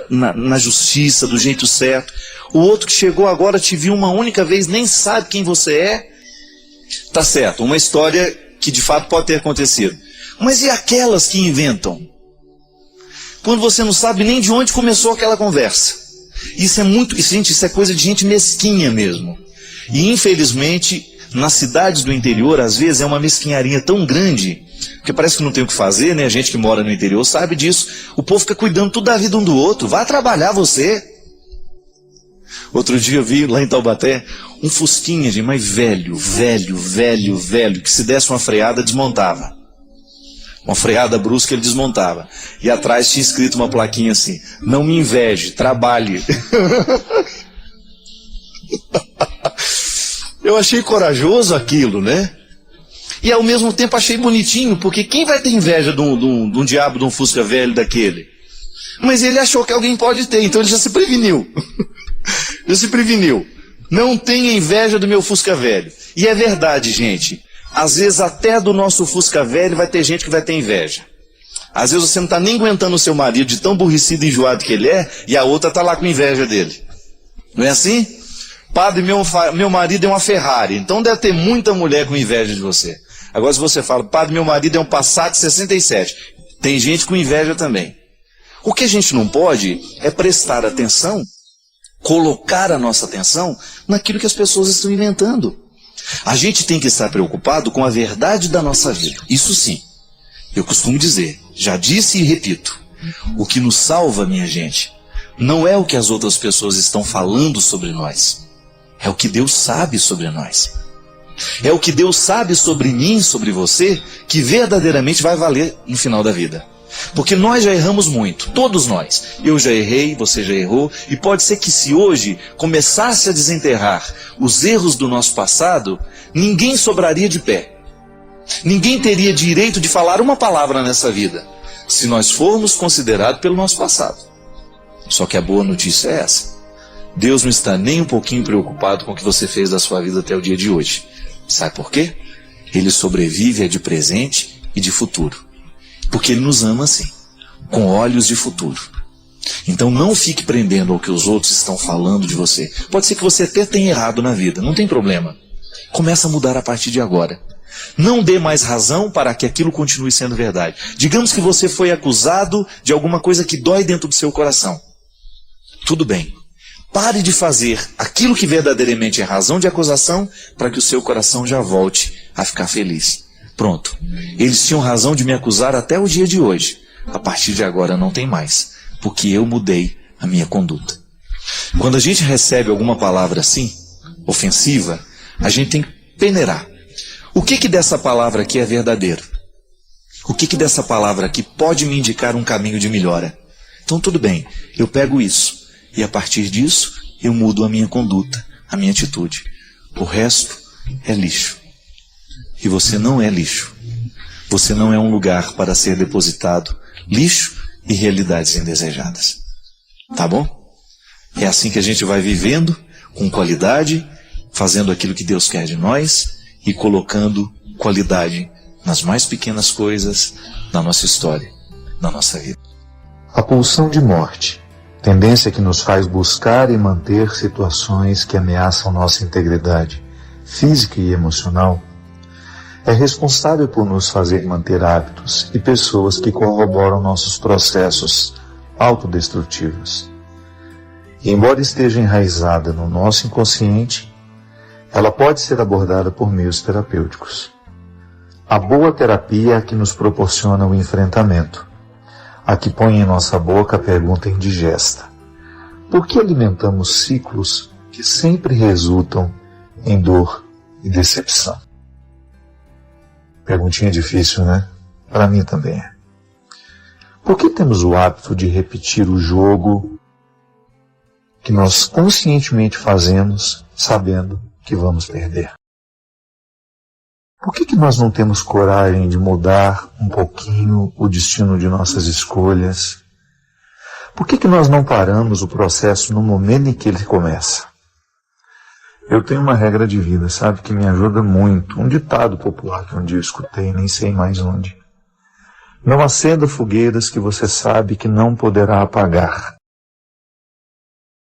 na justiça, do jeito certo. O outro que chegou agora te viu uma única vez, nem sabe quem você é. Tá certo, uma história que de fato pode ter acontecido. Mas e aquelas que inventam? Quando você não sabe nem de onde começou aquela conversa. Isso é coisa de gente mesquinha mesmo. E infelizmente, nas cidades do interior, às vezes é uma mesquinharia tão grande, porque parece que não tem o que fazer, né? A gente que mora no interior sabe disso. O povo fica cuidando tudo da vida um do outro. Vá trabalhar você. Outro dia eu vi lá em Taubaté um fusquinha, gente, mas velho, que se desse uma freada desmontava. Uma freada brusca ele desmontava. E atrás tinha escrito uma plaquinha assim: não me inveje, trabalhe. Eu achei corajoso aquilo, né? E ao mesmo tempo achei bonitinho, porque quem vai ter inveja de um diabo de um Fusca velho daquele? Mas ele achou que alguém pode ter, então ele já se preveniu. Já se preveniu. Não tenha inveja do meu Fusca velho. E é verdade, gente. Às vezes até do nosso Fusca velho vai ter gente que vai ter inveja. Às vezes você não está nem aguentando o seu marido de tão aborrecido e enjoado que ele é, e a outra está lá com inveja dele. Não é assim? Padre, meu marido é uma Ferrari, então deve ter muita mulher com inveja de você. Agora se você fala, padre, meu marido é um Passat 67, tem gente com inveja também. O que a gente não pode é prestar atenção, colocar a nossa atenção naquilo que as pessoas estão inventando. A gente tem que estar preocupado com a verdade da nossa vida. Isso sim, eu costumo dizer, já disse e repito, o que nos salva, minha gente, não é o que as outras pessoas estão falando sobre nós. É o que Deus sabe sobre nós. É o que Deus sabe sobre mim, sobre você, que verdadeiramente vai valer no final da vida. Porque nós já erramos muito, todos nós. Eu já errei, você já errou, e pode ser que se hoje começasse a desenterrar os erros do nosso passado, ninguém sobraria de pé. Ninguém teria direito de falar uma palavra nessa vida, se nós formos considerados pelo nosso passado. Só que a boa notícia é essa. Deus não está nem um pouquinho preocupado com o que você fez da sua vida até o dia de hoje. Sabe por quê? Ele sobrevive a de presente e de futuro. Porque Ele nos ama assim, com olhos de futuro. Então não fique prendendo ao que os outros estão falando de você. Pode ser que você até tenha errado na vida, não tem problema. Começa a mudar a partir de agora. Não dê mais razão para que aquilo continue sendo verdade. Digamos que você foi acusado de alguma coisa que dói dentro do seu coração. Tudo bem. Pare de fazer aquilo que verdadeiramente é razão de acusação para que o seu coração já volte a ficar feliz. Pronto. Eles tinham razão de me acusar até o dia de hoje. A partir de agora não tem mais, porque eu mudei a minha conduta. Quando a gente recebe alguma palavra assim, ofensiva, a gente tem que peneirar. O que dessa palavra aqui é verdadeiro? O que dessa palavra aqui pode me indicar um caminho de melhora? Então tudo bem, eu pego isso. E a partir disso, eu mudo a minha conduta, a minha atitude. O resto é lixo. E você não é lixo. Você não é um lugar para ser depositado lixo e realidades indesejadas. Tá bom? É assim que a gente vai vivendo, com qualidade, fazendo aquilo que Deus quer de nós e colocando qualidade nas mais pequenas coisas da nossa história, da nossa vida. A pulsão de morte, tendência que nos faz buscar e manter situações que ameaçam nossa integridade física e emocional, é responsável por nos fazer manter hábitos e pessoas que corroboram nossos processos autodestrutivos. E embora esteja enraizada no nosso inconsciente, ela pode ser abordada por meios terapêuticos. A boa terapia é a que nos proporciona o enfrentamento, a que põe em nossa boca a pergunta indigesta: por que alimentamos ciclos que sempre resultam em dor e decepção? Perguntinha difícil, né? Para mim também é. Por que temos o hábito de repetir o jogo que nós conscientemente fazemos, sabendo que vamos perder? Por que nós não temos coragem de mudar um pouquinho o destino de nossas escolhas? Por que nós não paramos o processo no momento em que ele começa? Eu tenho uma regra de vida, sabe, que me ajuda muito. Um ditado popular que um dia eu escutei, nem sei mais onde. Não acenda fogueiras que você sabe que não poderá apagar.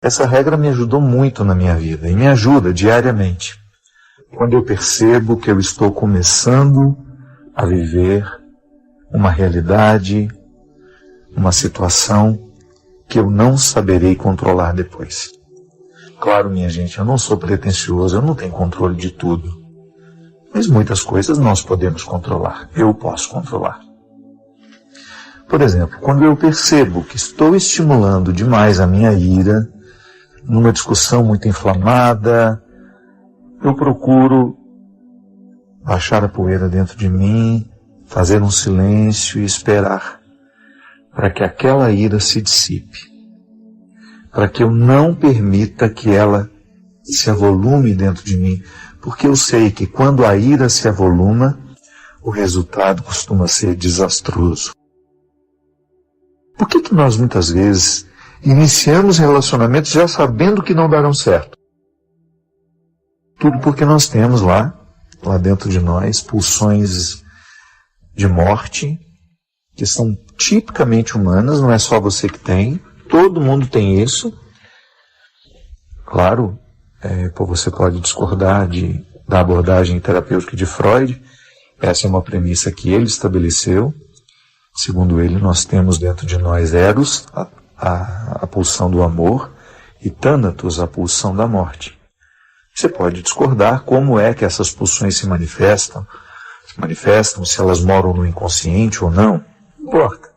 Essa regra me ajudou muito na minha vida e me ajuda diariamente. Quando eu percebo que eu estou começando a viver uma realidade, uma situação que eu não saberei controlar depois. Claro, minha gente, eu não sou pretensioso, eu não tenho controle de tudo. Mas muitas coisas nós podemos controlar, eu posso controlar. Por exemplo, quando eu percebo que estou estimulando demais a minha ira, numa discussão muito inflamada, eu procuro baixar a poeira dentro de mim, fazer um silêncio e esperar para que aquela ira se dissipe, para que eu não permita que ela se avolume dentro de mim, porque eu sei que quando a ira se avoluma, o resultado costuma ser desastroso. Por que nós muitas vezes iniciamos relacionamentos já sabendo que não darão certo? Tudo porque nós temos lá dentro de nós, pulsões de morte, que são tipicamente humanas, não é só você que tem, todo mundo tem isso. Claro, você pode discordar da abordagem terapêutica de Freud, essa é uma premissa que ele estabeleceu. Segundo ele, nós temos dentro de nós Eros, a pulsão do amor, e Thanatos, a pulsão da morte. Você pode discordar como é que essas pulsões se manifestam, se elas moram no inconsciente ou não, não importa.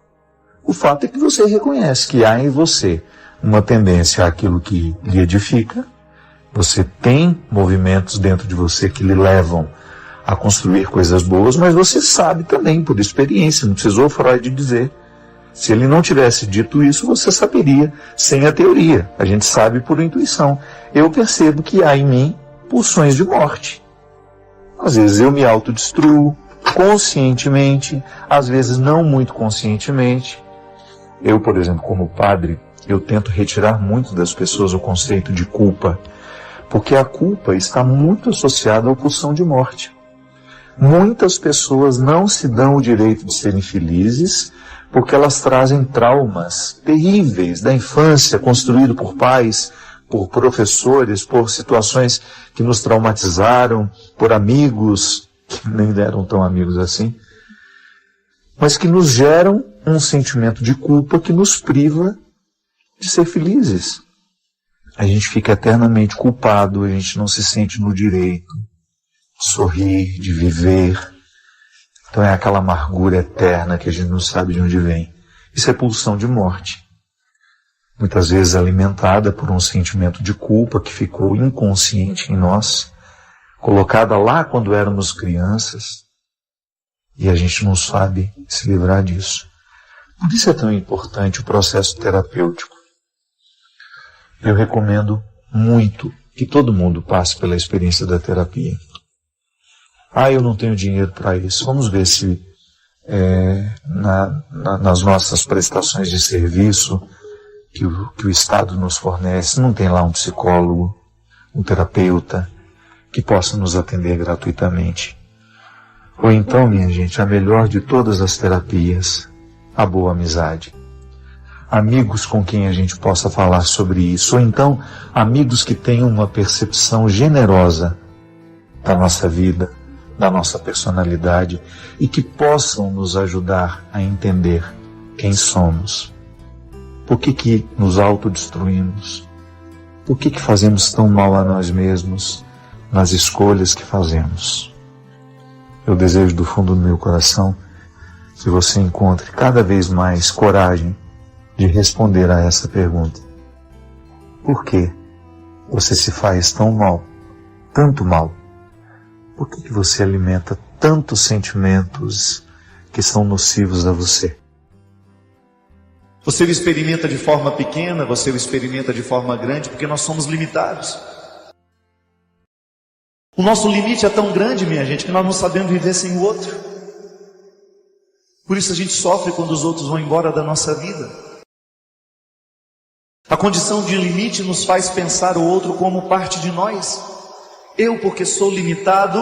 O fato é que você reconhece que há em você uma tendência àquilo que lhe edifica, você tem movimentos dentro de você que lhe levam a construir coisas boas, mas você sabe também, por experiência, não precisou Freud dizer. Se ele não tivesse dito isso, você saberia sem a teoria. A gente sabe por intuição. Eu percebo que há em mim pulsões de morte. Às vezes eu me autodestruo conscientemente, às vezes não muito conscientemente. Eu, por exemplo, como padre, eu tento retirar muito das pessoas o conceito de culpa, porque a culpa está muito associada à pulsão de morte. Muitas pessoas não se dão o direito de serem felizes porque elas trazem traumas terríveis da infância, construído por pais, por professores, por situações que nos traumatizaram, por amigos, que nem eram tão amigos assim, mas que nos geram um sentimento de culpa que nos priva de ser felizes. A gente fica eternamente culpado, a gente não se sente no direito de sorrir, de viver. Então é aquela amargura eterna que a gente não sabe de onde vem. Isso é pulsão de morte. Muitas vezes alimentada por um sentimento de culpa que ficou inconsciente em nós, colocada lá quando éramos crianças, e a gente não sabe se livrar disso. Por isso é tão importante o processo terapêutico. Eu recomendo muito que todo mundo passe pela experiência da terapia. Eu não tenho dinheiro para isso. Vamos ver se nas nossas prestações de serviço que o Estado nos fornece, não tem lá um psicólogo, um terapeuta que possa nos atender gratuitamente. Ou então, minha gente, a melhor de todas as terapias, a boa amizade. Amigos com quem a gente possa falar sobre isso. Ou então, amigos que tenham uma percepção generosa da nossa vida, da nossa personalidade e que possam nos ajudar a entender quem somos. Por que nos autodestruímos? Por que fazemos tão mal a nós mesmos nas escolhas que fazemos? Eu desejo do fundo do meu coração que você encontre cada vez mais coragem de responder a essa pergunta. Por que você se faz tão mal, tanto mal? Por que você alimenta tantos sentimentos que são nocivos a você? Você o experimenta de forma pequena, você o experimenta de forma grande, porque nós somos limitados. O nosso limite é tão grande, minha gente, que nós não sabemos viver sem o outro. Por isso a gente sofre quando os outros vão embora da nossa vida. A condição de limite nos faz pensar o outro como parte de nós. Eu, porque sou limitado,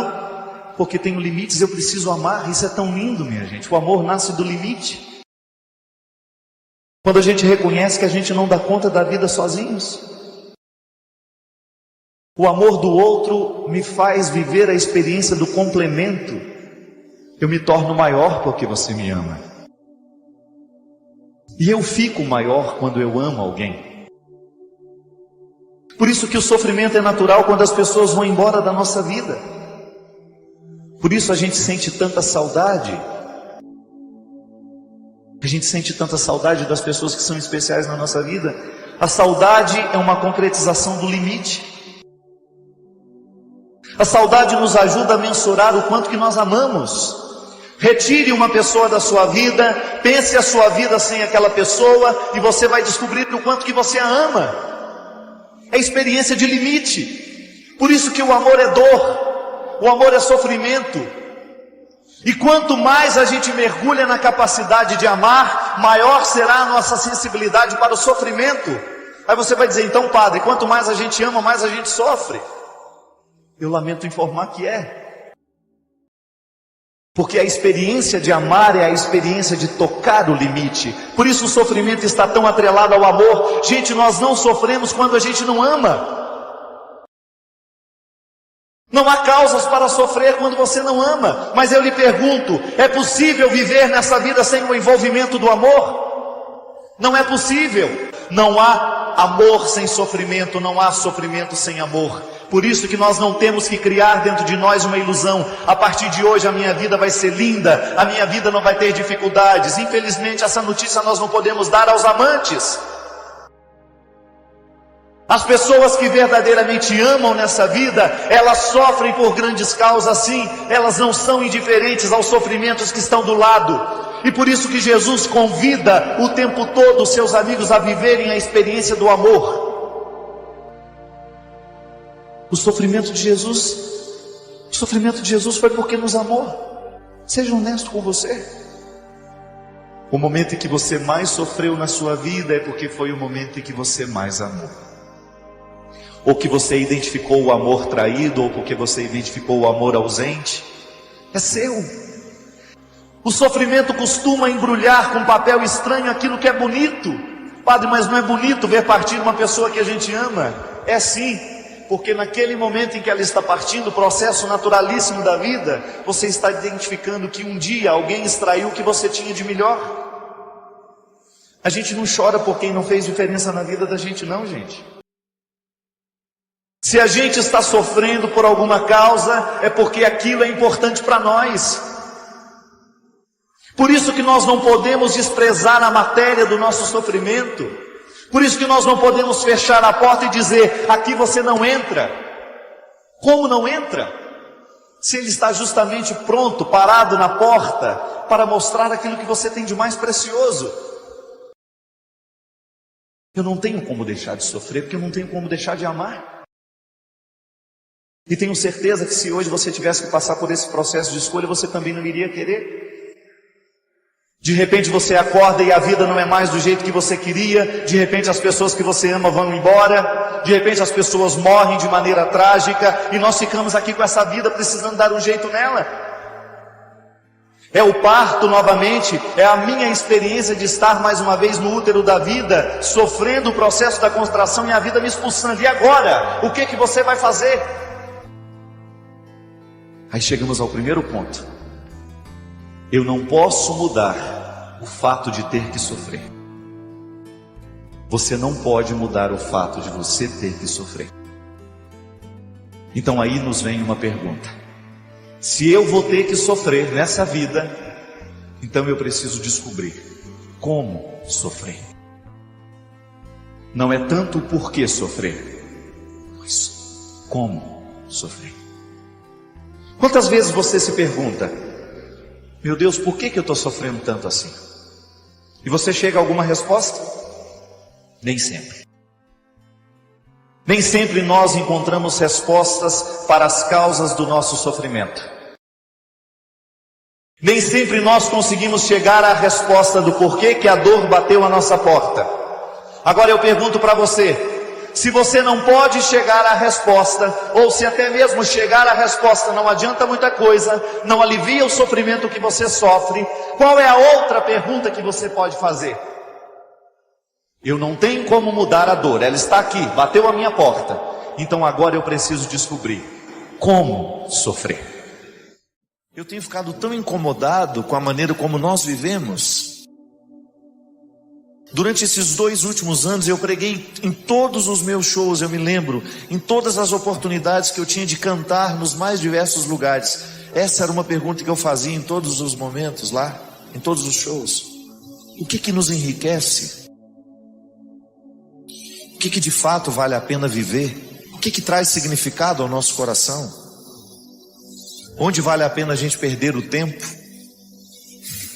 porque tenho limites, eu preciso amar. Isso é tão lindo, minha gente. O amor nasce do limite. Quando a gente reconhece que a gente não dá conta da vida sozinhos. O amor do outro me faz viver a experiência do complemento. Eu me torno maior porque você me ama. E eu fico maior quando eu amo alguém. Por isso que o sofrimento é natural quando as pessoas vão embora da nossa vida. Por isso a gente sente tanta saudade. A gente sente tanta saudade das pessoas que são especiais na nossa vida. A saudade é uma concretização do limite. A saudade nos ajuda a mensurar o quanto que nós amamos. Retire uma pessoa da sua vida, pense a sua vida sem aquela pessoa e você vai descobrir o quanto que você a ama. É experiência de limite. Por isso que o amor é dor, o amor é sofrimento. E quanto mais a gente mergulha na capacidade de amar, maior será a nossa sensibilidade para o sofrimento. Aí você vai dizer, então padre, quanto mais a gente ama, mais a gente sofre. Eu lamento informar que é. Porque a experiência de amar é a experiência de tocar o limite. Por isso o sofrimento está tão atrelado ao amor. Gente, nós não sofremos quando a gente não ama. Não há causas para sofrer quando você não ama. Mas eu lhe pergunto, é possível viver nessa vida sem o envolvimento do amor? Não é possível. Não há amor sem sofrimento, não há sofrimento sem amor. Por isso que nós não temos que criar dentro de nós uma ilusão. A partir de hoje a minha vida vai ser linda, a minha vida não vai ter dificuldades. Infelizmente essa notícia nós não podemos dar aos amantes. As pessoas que verdadeiramente amam nessa vida, elas sofrem por grandes causas sim. Elas não são indiferentes aos sofrimentos que estão do lado. E por isso que Jesus convida o tempo todo os seus amigos a viverem a experiência do amor. O sofrimento de Jesus foi porque nos amou. Seja honesto com você. O momento em que você mais sofreu na sua vida é porque foi o momento em que você mais amou. Ou que você identificou o amor traído, ou porque você identificou o amor ausente. É seu. O sofrimento costuma embrulhar com papel estranho aquilo que é bonito. Padre, mas não é bonito ver partir uma pessoa que a gente ama? É sim. Porque naquele momento em que ela está partindo, o processo naturalíssimo da vida, você está identificando que um dia alguém extraiu o que você tinha de melhor. A gente não chora por quem não fez diferença na vida da gente não, gente. Se a gente está sofrendo por alguma causa, é porque aquilo é importante para nós. Por isso que nós não podemos desprezar a matéria do nosso sofrimento. Por isso que nós não podemos fechar a porta e dizer, aqui você não entra. Como não entra? Se ele está justamente pronto, parado na porta, para mostrar aquilo que você tem de mais precioso. Eu não tenho como deixar de sofrer, porque eu não tenho como deixar de amar. E tenho certeza que se hoje você tivesse que passar por esse processo de escolha, você também não iria querer. De repente você acorda e a vida não é mais do jeito que você queria. De repente as pessoas que você ama vão embora. De repente as pessoas morrem de maneira trágica. E nós ficamos aqui com essa vida precisando dar um jeito nela. É o parto novamente. É a minha experiência de estar mais uma vez no útero da vida, sofrendo o processo da contração e a vida me expulsando. E agora? O que você vai fazer? Aí chegamos ao primeiro ponto. Eu não posso mudar o fato de ter que sofrer. Você não pode mudar o fato de você ter que sofrer. Então aí nos vem uma pergunta. Se eu vou ter que sofrer nessa vida, então eu preciso descobrir como sofrer. Não é tanto o porquê sofrer, mas como sofrer. Quantas vezes você se pergunta, meu Deus, por que eu estou sofrendo tanto assim? E você chega a alguma resposta? Nem sempre. Nem sempre nós encontramos respostas para as causas do nosso sofrimento. Nem sempre nós conseguimos chegar à resposta do porquê que a dor bateu à nossa porta. Agora eu pergunto para você, Se você não pode chegar à resposta, ou se até mesmo chegar à resposta não adianta muita coisa, não alivia o sofrimento que você sofre, qual é a outra pergunta que você pode fazer? Eu não tenho como mudar a dor, ela está aqui, bateu a minha porta. Então agora eu preciso descobrir como sofrer. Eu tenho ficado tão incomodado com a maneira como nós vivemos. Durante esses 2 últimos anos eu preguei em todos os meus shows, eu me lembro, em todas as oportunidades que eu tinha de cantar nos mais diversos lugares. Essa era uma pergunta que eu fazia em todos os momentos lá, em todos os shows. O que nos enriquece? O que de fato vale a pena viver? O que traz significado ao nosso coração? Onde vale a pena a gente perder o tempo?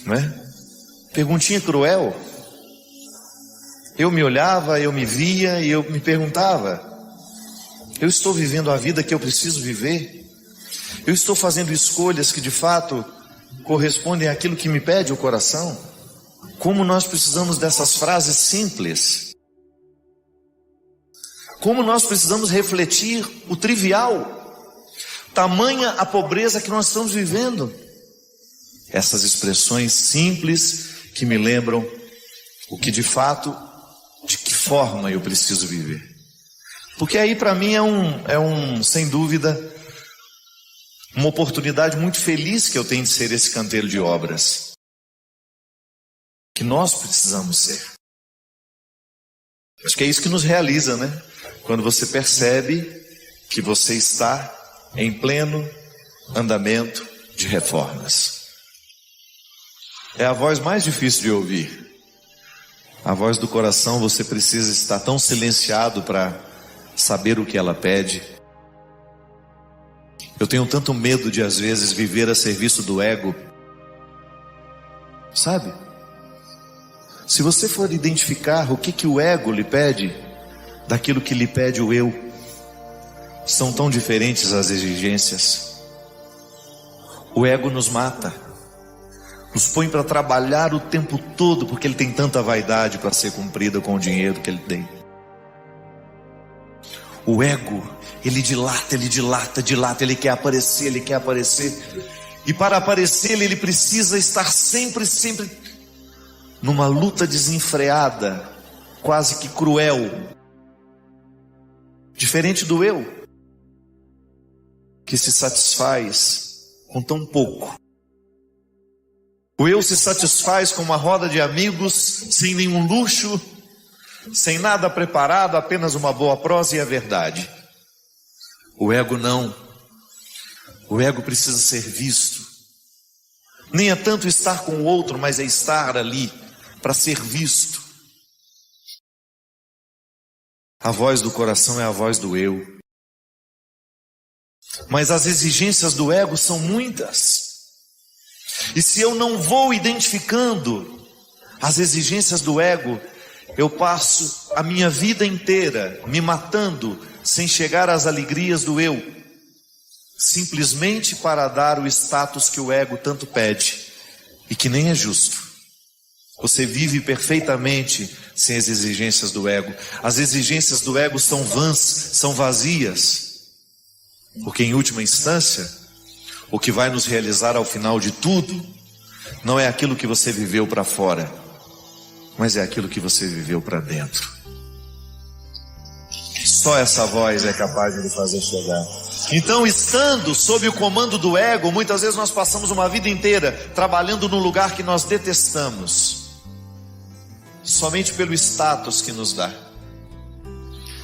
Não é? Perguntinha cruel. Eu me olhava, eu me via e eu me perguntava: eu estou vivendo a vida que eu preciso viver? Eu estou fazendo escolhas que de fato correspondem àquilo que me pede o coração? Como nós precisamos dessas frases simples. Como nós precisamos refletir o trivial. Tamanha a pobreza que nós estamos vivendo. Essas expressões simples que me lembram o que de fato, de que forma eu preciso viver. Porque aí para mim sem dúvida, uma oportunidade muito feliz que eu tenho de ser esse canteiro de obras. Que nós precisamos ser. Acho que é isso que nos realiza, né? Quando você percebe que você está em pleno andamento de reformas. É a voz mais difícil de ouvir. A voz do coração, você precisa estar tão silenciado para saber o que ela pede. Eu tenho tanto medo de às vezes viver a serviço do ego. Sabe? Se você for identificar o que o ego lhe pede, daquilo que lhe pede o eu, são tão diferentes as exigências. O ego nos mata. Nos põe para trabalhar o tempo todo, porque ele tem tanta vaidade para ser cumprida com o dinheiro que ele tem. O ego, ele dilata, ele quer aparecer. E para aparecer, ele precisa estar sempre numa luta desenfreada, quase que cruel. Diferente do eu, que se satisfaz com tão pouco. O eu se satisfaz com uma roda de amigos, sem nenhum luxo, sem nada preparado, apenas uma boa prosa e a verdade. O ego não. O ego precisa ser visto. Nem é tanto estar com o outro, mas é estar ali para ser visto. A voz do coração é a voz do eu. Mas as exigências do ego são muitas. E se eu não vou identificando as exigências do ego, eu passo a minha vida inteira me matando sem chegar às alegrias do eu, simplesmente para dar o status que o ego tanto pede e que nem é justo. Você vive perfeitamente sem as exigências do ego. As exigências do ego são vãs, são vazias, porque em última instância, o que vai nos realizar ao final de tudo não é aquilo que você viveu para fora, mas é aquilo que você viveu para dentro. Só essa voz é capaz de lhe fazer chegar. Então, estando sob o comando do ego, muitas vezes nós passamos uma vida inteira trabalhando num lugar que nós detestamos, somente pelo status que nos dá.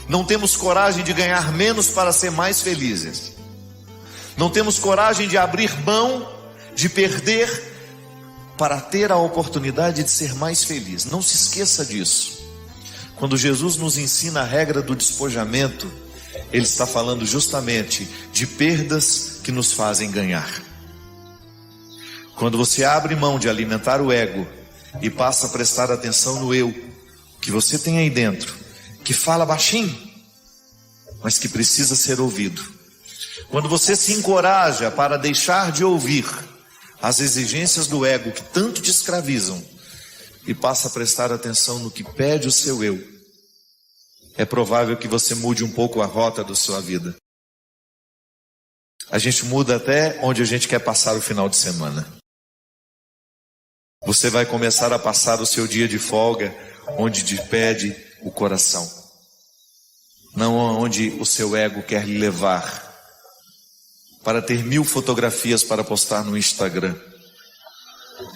Não temos coragem de ganhar menos para ser mais felizes. Não temos coragem de abrir mão, de perder, para ter a oportunidade de ser mais feliz. Não se esqueça disso. Quando Jesus nos ensina a regra do despojamento, Ele está falando justamente de perdas que nos fazem ganhar. Quando você abre mão de alimentar o ego e passa a prestar atenção no eu, que você tem aí dentro, que fala baixinho, mas que precisa ser ouvido. Quando você se encoraja para deixar de ouvir as exigências do ego que tanto te escravizam e passa a prestar atenção no que pede o seu eu, é provável que você mude um pouco a rota da sua vida. A gente muda até onde a gente quer passar o final de semana. Você vai começar a passar o seu dia de folga onde te pede o coração, não onde o seu ego quer lhe levar, para ter 1000 fotografias para postar no Instagram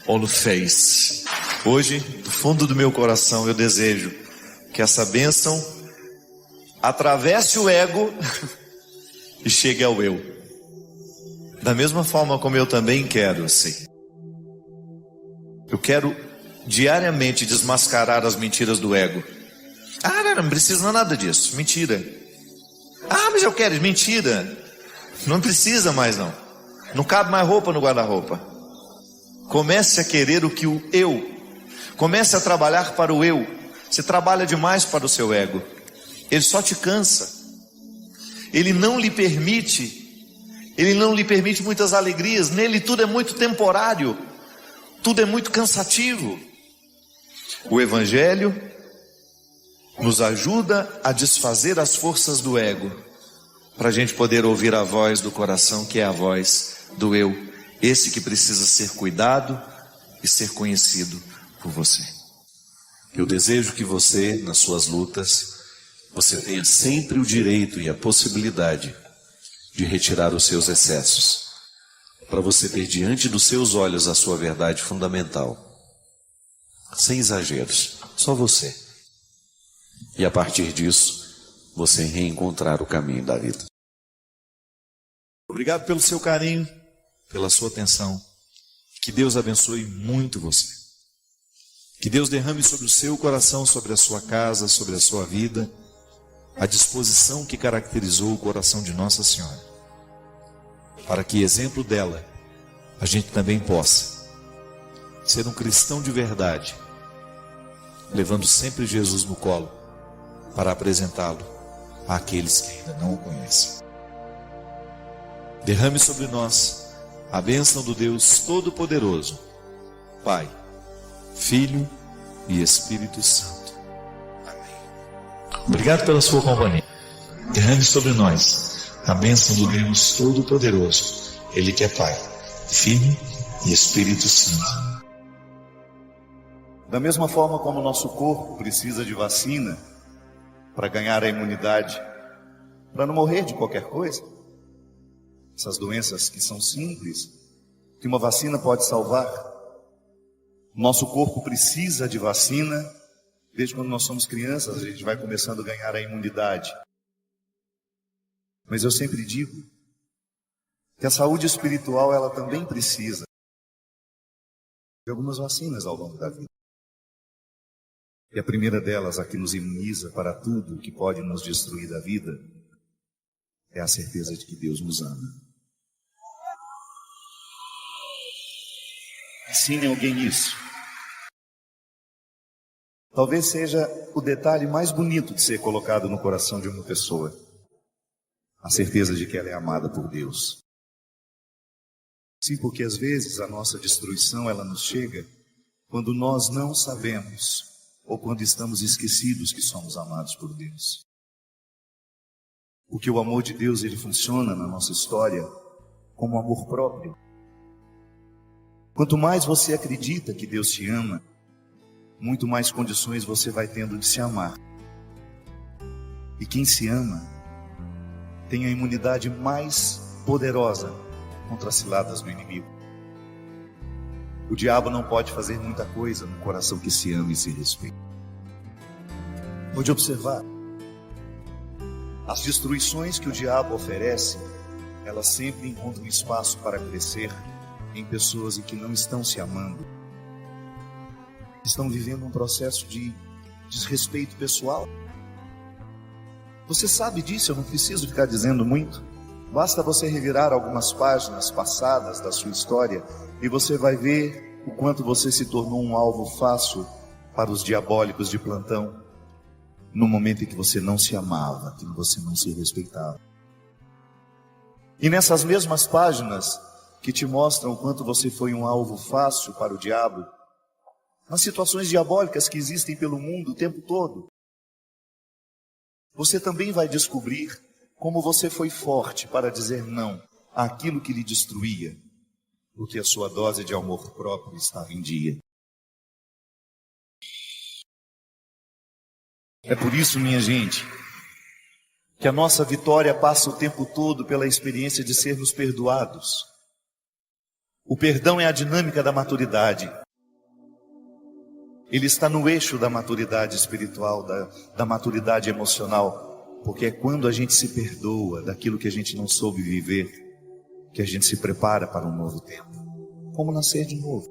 ou no Face. Hoje, do fundo do meu coração, eu desejo que essa bênção atravesse o ego e chegue ao eu. Da mesma forma como eu também quero, sei. Eu quero diariamente desmascarar as mentiras do ego. Não precisa nada disso, mentira. Mas eu quero, mentira. Não precisa mais não. Não cabe mais roupa no guarda-roupa. Comece a querer o que o eu. Comece a trabalhar para o eu. Você trabalha demais para o seu ego. Ele só te cansa. Ele não lhe permite muitas alegrias. Nele tudo é muito temporário. Tudo é muito cansativo. O Evangelho nos ajuda a desfazer as forças do ego, para a gente poder ouvir a voz do coração, que é a voz do eu, esse que precisa ser cuidado e ser conhecido por você. Eu desejo que você, nas suas lutas, você tenha sempre o direito e a possibilidade de retirar os seus excessos, para você ter diante dos seus olhos a sua verdade fundamental, sem exageros, só você. E a partir disso, você reencontrar o caminho da vida. Obrigado pelo seu carinho, pela sua atenção. Que Deus abençoe muito você. Que Deus derrame sobre o seu coração, sobre a sua casa, sobre a sua vida, a disposição que caracterizou o coração de Nossa Senhora, para que, exemplo dela, a gente também possa ser um cristão de verdade, levando sempre Jesus no colo, para apresentá-lo àqueles que ainda não o conhecem. Derrame sobre nós a bênção do Deus Todo-Poderoso, Pai, Filho e Espírito Santo. Amém. Obrigado pela sua companhia. Derrame sobre nós a bênção do Deus Todo-Poderoso, Ele que é Pai, Filho e Espírito Santo. Da mesma forma como o nosso corpo precisa de vacina para ganhar a imunidade, para não morrer de qualquer coisa, essas doenças que são simples, que uma vacina pode salvar, nosso corpo precisa de vacina. Desde quando nós somos crianças, a gente vai começando a ganhar a imunidade. Mas eu sempre digo que a saúde espiritual, ela também precisa de algumas vacinas ao longo da vida. E a primeira delas, a que nos imuniza para tudo que pode nos destruir da vida, é a certeza de que Deus nos ama. Ensine alguém isso. Talvez seja o detalhe mais bonito de ser colocado no coração de uma pessoa. A certeza de que ela é amada por Deus. Sim, porque às vezes a nossa destruição, ela nos chega quando nós não sabemos, ou quando estamos esquecidos que somos amados por Deus. Porque o amor de Deus, ele funciona na nossa história como amor próprio. Quanto mais você acredita que Deus te ama, muito mais condições você vai tendo de se amar. E quem se ama tem a imunidade mais poderosa contra as ciladas do inimigo. O diabo não pode fazer muita coisa no coração que se ama e se respeita. Pode observar. As destruições que o diabo oferece, elas sempre encontram espaço para crescer em pessoas que não estão se amando. Estão vivendo um processo de desrespeito pessoal. Você sabe disso, eu não preciso ficar dizendo muito. Basta você revirar algumas páginas passadas da sua história e você vai ver o quanto você se tornou um alvo fácil para os diabólicos de plantão, no momento em que você não se amava, em que você não se respeitava. E nessas mesmas páginas que te mostram o quanto você foi um alvo fácil para o diabo, nas situações diabólicas que existem pelo mundo o tempo todo, você também vai descobrir como você foi forte para dizer não àquilo que lhe destruía, porque a sua dose de amor próprio estava em dia. É por isso, minha gente, que a nossa vitória passa o tempo todo pela experiência de sermos perdoados. O perdão é a dinâmica da maturidade. Ele está no eixo da maturidade espiritual, da maturidade emocional, porque é quando a gente se perdoa daquilo que a gente não soube viver, que a gente se prepara para um novo tempo. Como nascer de novo.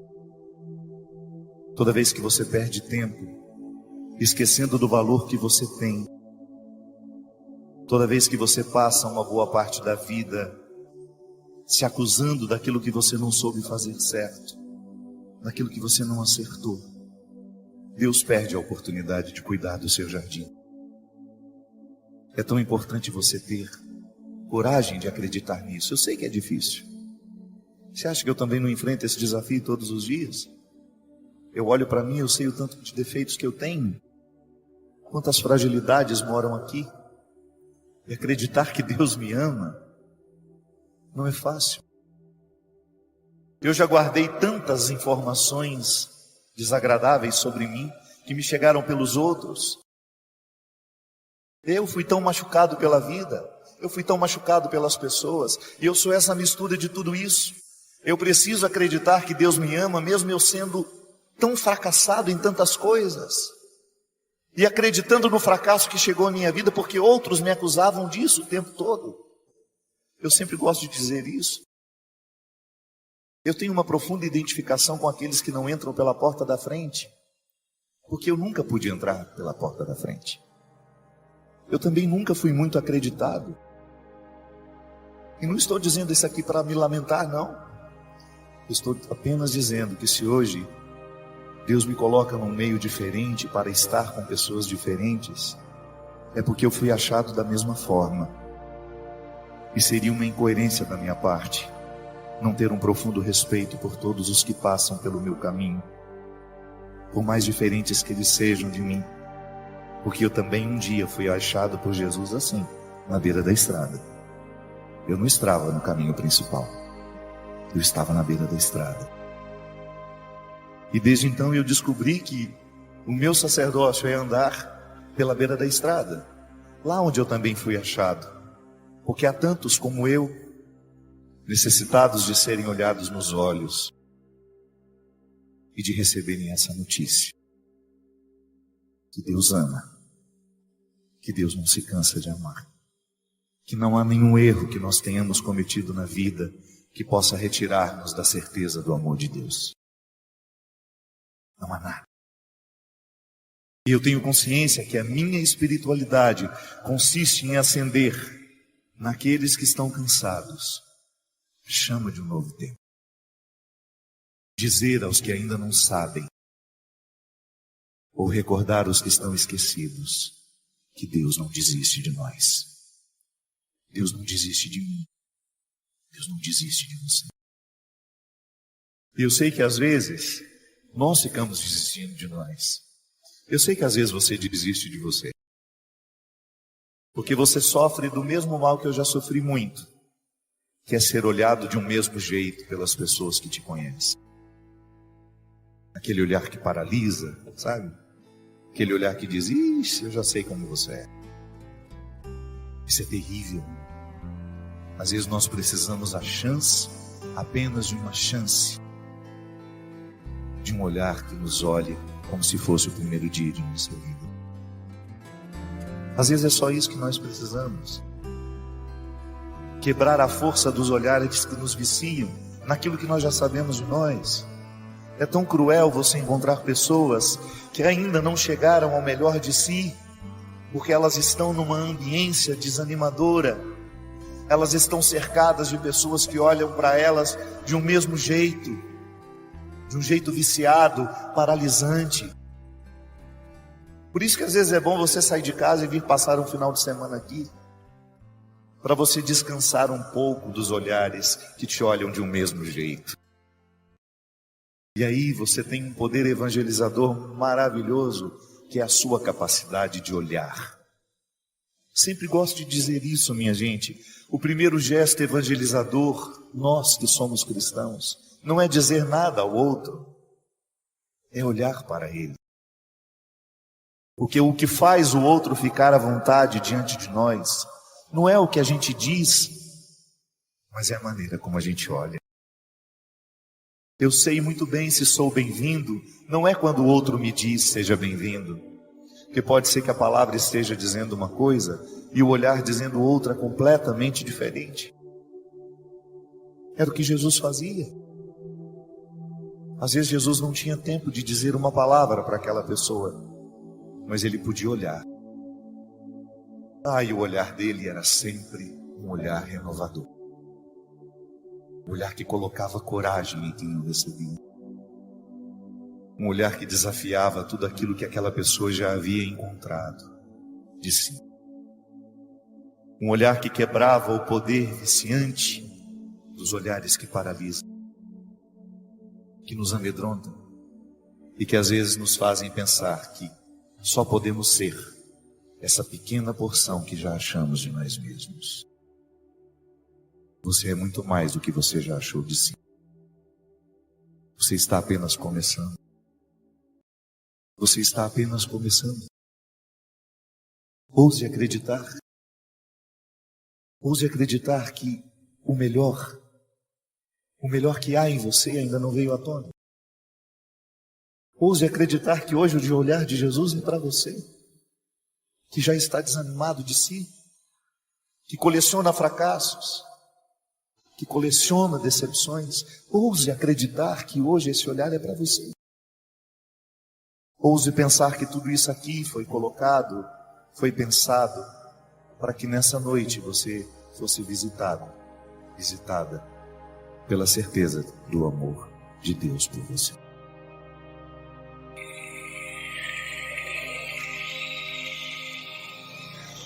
Toda vez que você perde tempo, esquecendo do valor que você tem, toda vez que você passa uma boa parte da vida se acusando daquilo que você não soube fazer certo, daquilo que você não acertou, Deus perde a oportunidade de cuidar do seu jardim. É tão importante você ter coragem de acreditar nisso. Eu sei que é difícil. Você acha que eu também não enfrento esse desafio todos os dias? Eu olho para mim, eu sei o tanto de defeitos que eu tenho, quantas fragilidades moram aqui. E acreditar que Deus me ama não é fácil. Eu já guardei tantas informações desagradáveis sobre mim, que me chegaram pelos outros. Eu fui tão machucado pela vida, eu fui tão machucado pelas pessoas, e eu sou essa mistura de tudo isso. Eu preciso acreditar que Deus me ama, mesmo eu sendo tão fracassado em tantas coisas, e acreditando no fracasso que chegou à minha vida, porque outros me acusavam disso o tempo todo. Eu sempre gosto de dizer isso. Eu tenho uma profunda identificação com aqueles que não entram pela porta da frente, porque eu nunca pude entrar pela porta da frente. Eu também nunca fui muito acreditado. E não estou dizendo isso aqui para me lamentar, não. Eu estou apenas dizendo que se hoje Deus me coloca num meio diferente para estar com pessoas diferentes, é porque eu fui achado da mesma forma. E seria uma incoerência da minha parte não ter um profundo respeito por todos os que passam pelo meu caminho, por mais diferentes que eles sejam de mim, porque eu também um dia fui achado por Jesus assim, na beira da estrada. Eu não estava no caminho principal, eu estava na beira da estrada. E desde então eu descobri que o meu sacerdócio é andar pela beira da estrada, lá onde eu também fui achado, porque há tantos como eu, necessitados de serem olhados nos olhos e de receberem essa notícia, que Deus ama, que Deus não se cansa de amar, que não há nenhum erro que nós tenhamos cometido na vida que possa retirar-nos da certeza do amor de Deus. Não há nada. E eu tenho consciência que a minha espiritualidade consiste em acender naqueles que estão cansados chama de um novo tempo. Dizer aos que ainda não sabem, ou recordar aos que estão esquecidos, que Deus não desiste de nós. Deus não desiste de mim. Deus não desiste de você. E eu sei que às vezes nós ficamos desistindo de nós. Eu sei que às vezes você desiste de você, porque você sofre do mesmo mal que eu já sofri muito, que é ser olhado de um mesmo jeito pelas pessoas que te conhecem. Aquele olhar que paralisa, sabe? Aquele olhar que diz, ixi, eu já sei como você é. Isso é terrível. Às vezes nós precisamos a chance, apenas de uma chance, de um olhar que nos olhe como se fosse o primeiro dia de nossa vida. Às vezes é só isso que nós precisamos. Quebrar a força dos olhares que nos viciam naquilo que nós já sabemos de nós. É tão cruel você encontrar pessoas que ainda não chegaram ao melhor de si, porque elas estão numa ambiência desanimadora. Elas estão cercadas de pessoas que olham para elas de um mesmo jeito, de um jeito viciado, paralisante. Por isso que às vezes é bom você sair de casa e vir passar um final de semana aqui, para você descansar um pouco dos olhares que te olham de um mesmo jeito. E aí você tem um poder evangelizador maravilhoso, que é a sua capacidade de olhar. Sempre gosto de dizer isso, minha gente. O primeiro gesto evangelizador, nós que somos cristãos, não é dizer nada ao outro, é olhar para ele. Porque o que faz o outro ficar à vontade diante de nós, não é o que a gente diz, mas é a maneira como a gente olha. Eu sei muito bem se sou bem-vindo, não é quando o outro me diz seja bem-vindo. Porque pode ser que a palavra esteja dizendo uma coisa e o olhar dizendo outra completamente diferente. Era o que Jesus fazia. Às vezes Jesus não tinha tempo de dizer uma palavra para aquela pessoa, mas ele podia olhar. E o olhar dele era sempre um olhar renovador. Um olhar que colocava coragem em quem o recebia. Um olhar que desafiava tudo aquilo que aquela pessoa já havia encontrado de si. Um olhar que quebrava o poder viciante dos olhares que paralisam, que nos amedrontam e que às vezes nos fazem pensar que só podemos ser essa pequena porção que já achamos de nós mesmos. Você é muito mais do que você já achou de si. Você está apenas começando. Você está apenas começando. Ouse acreditar. Ouse acreditar que o melhor que há em você ainda não veio à tona. Ouse acreditar que hoje o olhar de Jesus é para você, que já está desanimado de si, que coleciona fracassos, que coleciona decepções. Ouse acreditar que hoje esse olhar é para você. Ouse pensar que tudo isso aqui foi colocado, foi pensado, para que nessa noite você fosse visitada pela certeza do amor de Deus por você.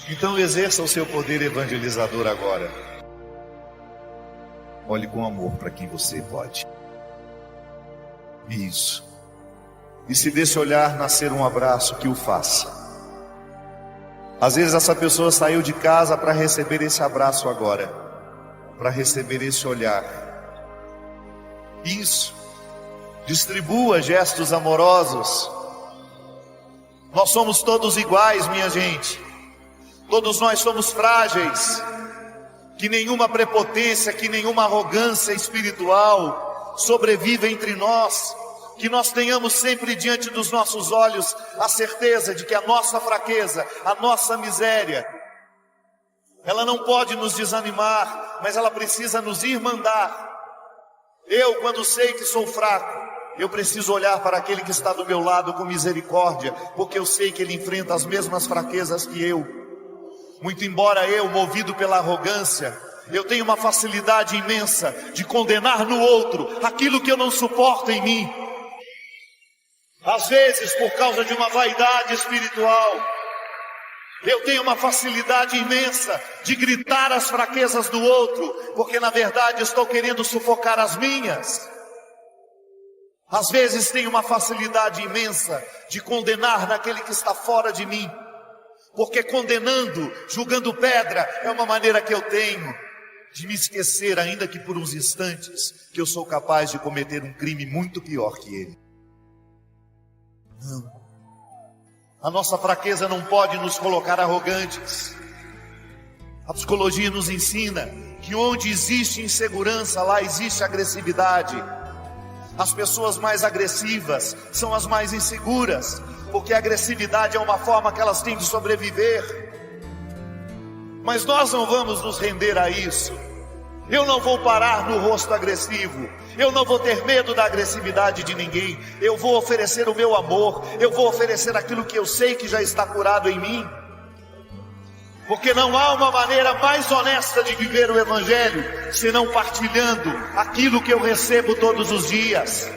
Então exerça o seu poder evangelizador agora. Olhe com amor para quem você pode. Isso. E se desse olhar nascer um abraço, que o faça. Às vezes essa pessoa saiu de casa para receber esse abraço agora, para receber esse olhar. Isso. Distribua gestos amorosos. Nós somos todos iguais, minha gente. Todos nós somos frágeis. Que nenhuma prepotência, que nenhuma arrogância espiritual sobreviva entre nós. Que nós tenhamos sempre diante dos nossos olhos a certeza de que a nossa fraqueza, a nossa miséria, ela não pode nos desanimar, mas ela precisa nos irmandar. Eu, quando sei que sou fraco, eu preciso olhar para aquele que está do meu lado com misericórdia, porque eu sei que ele enfrenta as mesmas fraquezas que eu. Muito embora eu, movido pela arrogância, eu tenho uma facilidade imensa de condenar no outro aquilo que eu não suporto em mim. Às vezes, por causa de uma vaidade espiritual, eu tenho uma facilidade imensa de gritar as fraquezas do outro, porque na verdade estou querendo sufocar as minhas. Às vezes tenho uma facilidade imensa de condenar naquele que está fora de mim, porque condenando, julgando pedra, é uma maneira que eu tenho de me esquecer, ainda que por uns instantes, que eu sou capaz de cometer um crime muito pior que ele. Não. A nossa fraqueza não pode nos colocar arrogantes. A psicologia nos ensina que onde existe insegurança, lá existe agressividade. As pessoas mais agressivas são as mais inseguras, porque a agressividade é uma forma que elas têm de sobreviver. Mas nós não vamos nos render a isso. Eu não vou parar no rosto agressivo. Eu não vou ter medo da agressividade de ninguém. Eu vou oferecer o meu amor. Eu vou oferecer aquilo que eu sei que já está curado em mim. Porque não há uma maneira mais honesta de viver o Evangelho senão partilhando aquilo que eu recebo todos os dias.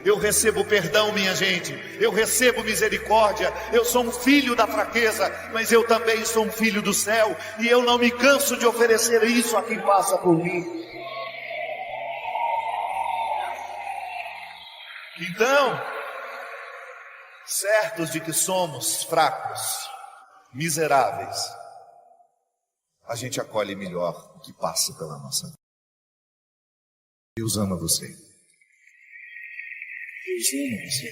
Eu recebo perdão, minha gente. Eu recebo misericórdia. Eu sou um filho da fraqueza, mas eu também sou um filho do céu. E eu não me canso de oferecer isso a quem passa por mim. Então, certos de que somos fracos, miseráveis, a gente acolhe melhor o que passa pela nossa vida. Deus ama você. Deus ama você.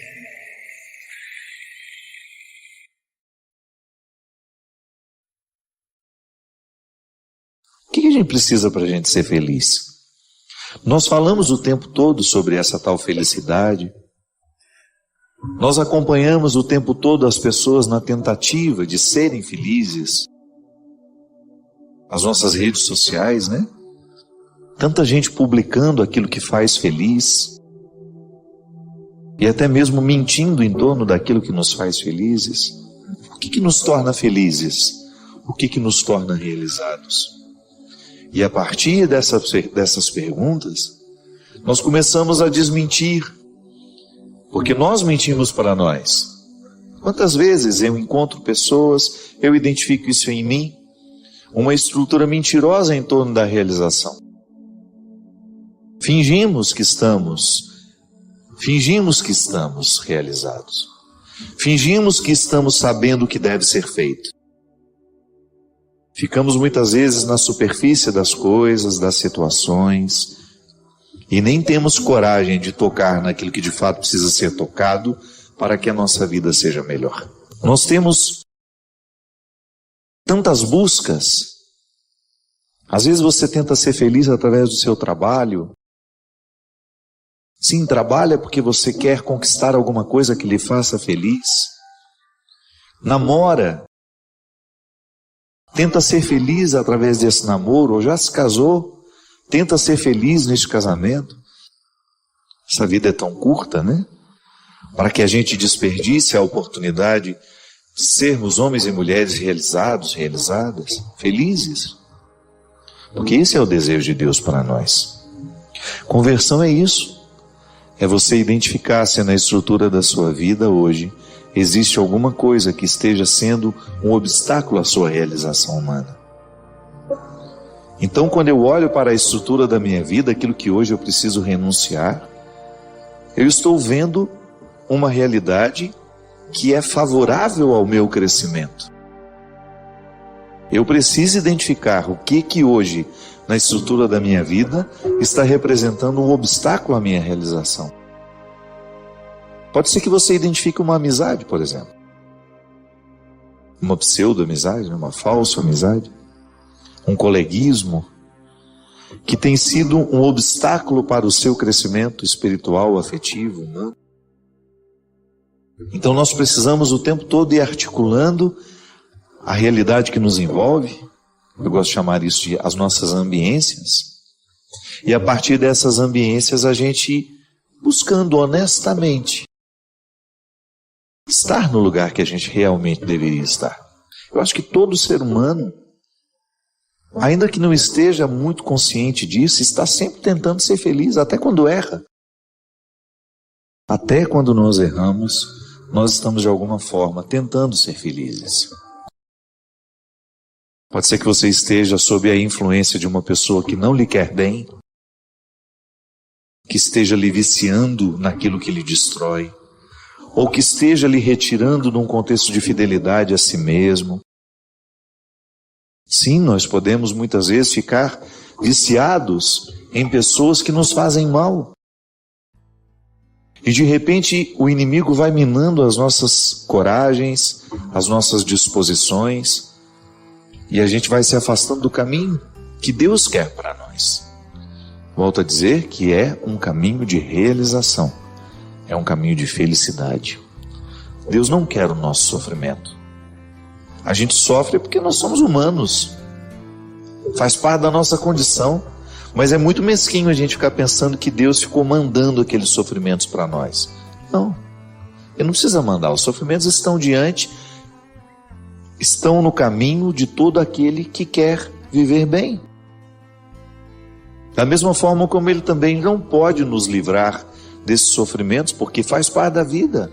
O que a gente precisa para a gente ser feliz? Nós falamos o tempo todo sobre essa tal felicidade. Nós acompanhamos o tempo todo as pessoas na tentativa de serem felizes. As nossas redes sociais, né? Tanta gente publicando aquilo que faz feliz. E até mesmo mentindo em torno daquilo que nos faz felizes. O que nos torna felizes? O que nos torna realizados? E a partir dessas perguntas, nós começamos a desmentir. Porque nós mentimos para nós. Quantas vezes eu encontro pessoas, eu identifico isso em mim, uma estrutura mentirosa em torno da realização. Fingimos que estamos realizados. Fingimos que estamos sabendo o que deve ser feito. Ficamos muitas vezes na superfície das coisas, das situações, e nem temos coragem de tocar naquilo que de fato precisa ser tocado para que a nossa vida seja melhor. Nós temos tantas buscas. Às vezes você tenta ser feliz através do seu trabalho. Sim, trabalha porque você quer conquistar alguma coisa que lhe faça feliz. Namora. Tenta ser feliz através desse namoro, ou já se casou, tenta ser feliz neste casamento. Essa vida é tão curta, né? Para que a gente desperdice a oportunidade de sermos homens e mulheres realizados, realizadas, felizes. Porque esse é o desejo de Deus para nós. Conversão é isso. É você identificar se na estrutura da sua vida hoje existe alguma coisa que esteja sendo um obstáculo à sua realização humana. Então, quando eu olho para a estrutura da minha vida, aquilo que hoje eu preciso renunciar, eu estou vendo uma realidade que é favorável ao meu crescimento. Eu preciso identificar o que hoje, na estrutura da minha vida, está representando um obstáculo à minha realização. Pode ser que você identifique uma amizade, por exemplo. Uma pseudo-amizade, uma falsa amizade. Um coleguismo que tem sido um obstáculo para o seu crescimento espiritual, afetivo, humano. Então nós precisamos o tempo todo ir articulando a realidade que nos envolve. Eu gosto de chamar isso de as nossas ambiências. E a partir dessas ambiências a gente buscando honestamente estar no lugar que a gente realmente deveria estar. Eu acho que todo ser humano, ainda que não esteja muito consciente disso, está sempre tentando ser feliz, até quando erra. Até quando nós erramos, nós estamos de alguma forma tentando ser felizes. Pode ser que você esteja sob a influência de uma pessoa que não lhe quer bem, que esteja lhe viciando naquilo que lhe destrói, ou que esteja lhe retirando de um contexto de fidelidade a si mesmo. Sim, nós podemos muitas vezes ficar viciados em pessoas que nos fazem mal. E de repente o inimigo vai minando as nossas coragens, as nossas disposições, e a gente vai se afastando do caminho que Deus quer para nós. Volto a dizer que é um caminho de realização, é um caminho de felicidade. Deus não quer o nosso sofrimento. A gente sofre porque nós somos humanos, faz parte da nossa condição, mas é muito mesquinho a gente ficar pensando que Deus ficou mandando aqueles sofrimentos para nós. Não, Ele não precisa mandar, os sofrimentos estão estão no caminho de todo aquele que quer viver bem. Da mesma forma como Ele também não pode nos livrar desses sofrimentos, porque faz parte da vida.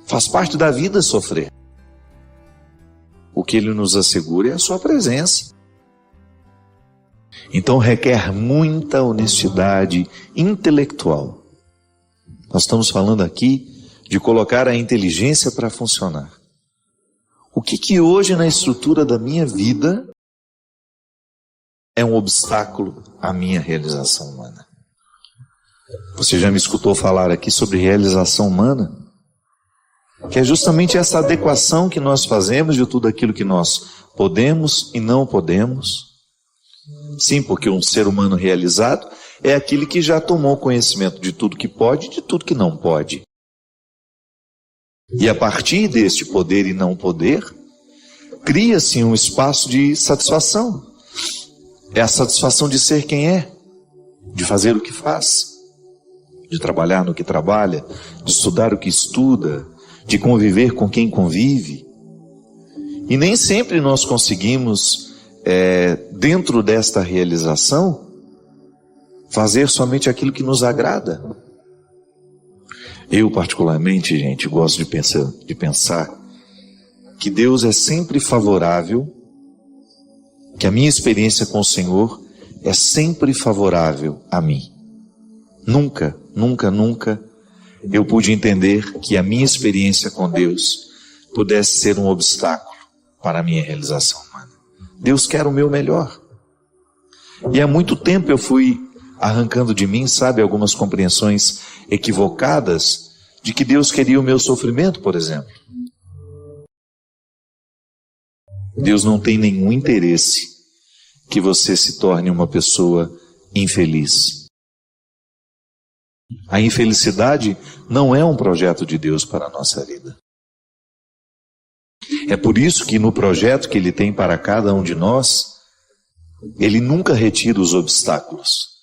Faz parte da vida sofrer. O que Ele nos assegura é a sua presença. Então requer muita honestidade intelectual. Nós estamos falando aqui de colocar a inteligência para funcionar. O que hoje na estrutura da minha vida é um obstáculo à minha realização humana. Você já me escutou falar aqui sobre realização humana? Que é justamente essa adequação que nós fazemos de tudo aquilo que nós podemos e não podemos. Sim, porque um ser humano realizado é aquele que já tomou conhecimento de tudo que pode e de tudo que não pode. E a partir deste poder e não poder, cria-se um espaço de satisfação. É a satisfação de ser quem é, de fazer o que faz, de trabalhar no que trabalha, de estudar o que estuda, de conviver com quem convive. E nem sempre nós conseguimos, dentro desta realização, fazer somente aquilo que nos agrada. Eu, particularmente, gente, gosto de pensar que Deus é sempre favorável, que a minha experiência com o Senhor é sempre favorável a mim. Nunca, nunca, nunca eu pude entender que a minha experiência com Deus pudesse ser um obstáculo para a minha realização humana. Deus quer o meu melhor. E há muito tempo eu fui arrancando de mim, sabe, algumas compreensões equivocadas de que Deus queria o meu sofrimento, por exemplo. Deus não tem nenhum interesse que você se torne uma pessoa infeliz. A infelicidade não é um projeto de Deus para a nossa vida. É por isso que no projeto que Ele tem para cada um de nós, Ele nunca retira os obstáculos.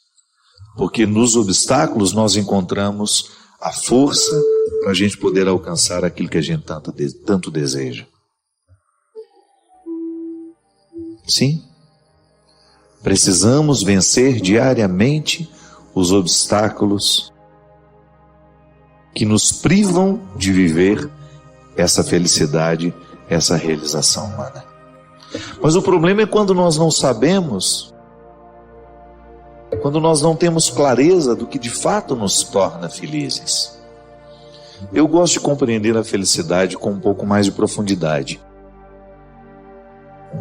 Porque nos obstáculos nós encontramos a força para a gente poder alcançar aquilo que a gente tanto deseja. Sim, precisamos vencer diariamente os obstáculos que nos privam de viver essa felicidade, essa realização humana. Mas o problema é quando nós não sabemos, quando nós não temos clareza do que de fato nos torna felizes. Eu gosto de compreender a felicidade com um pouco mais de profundidade.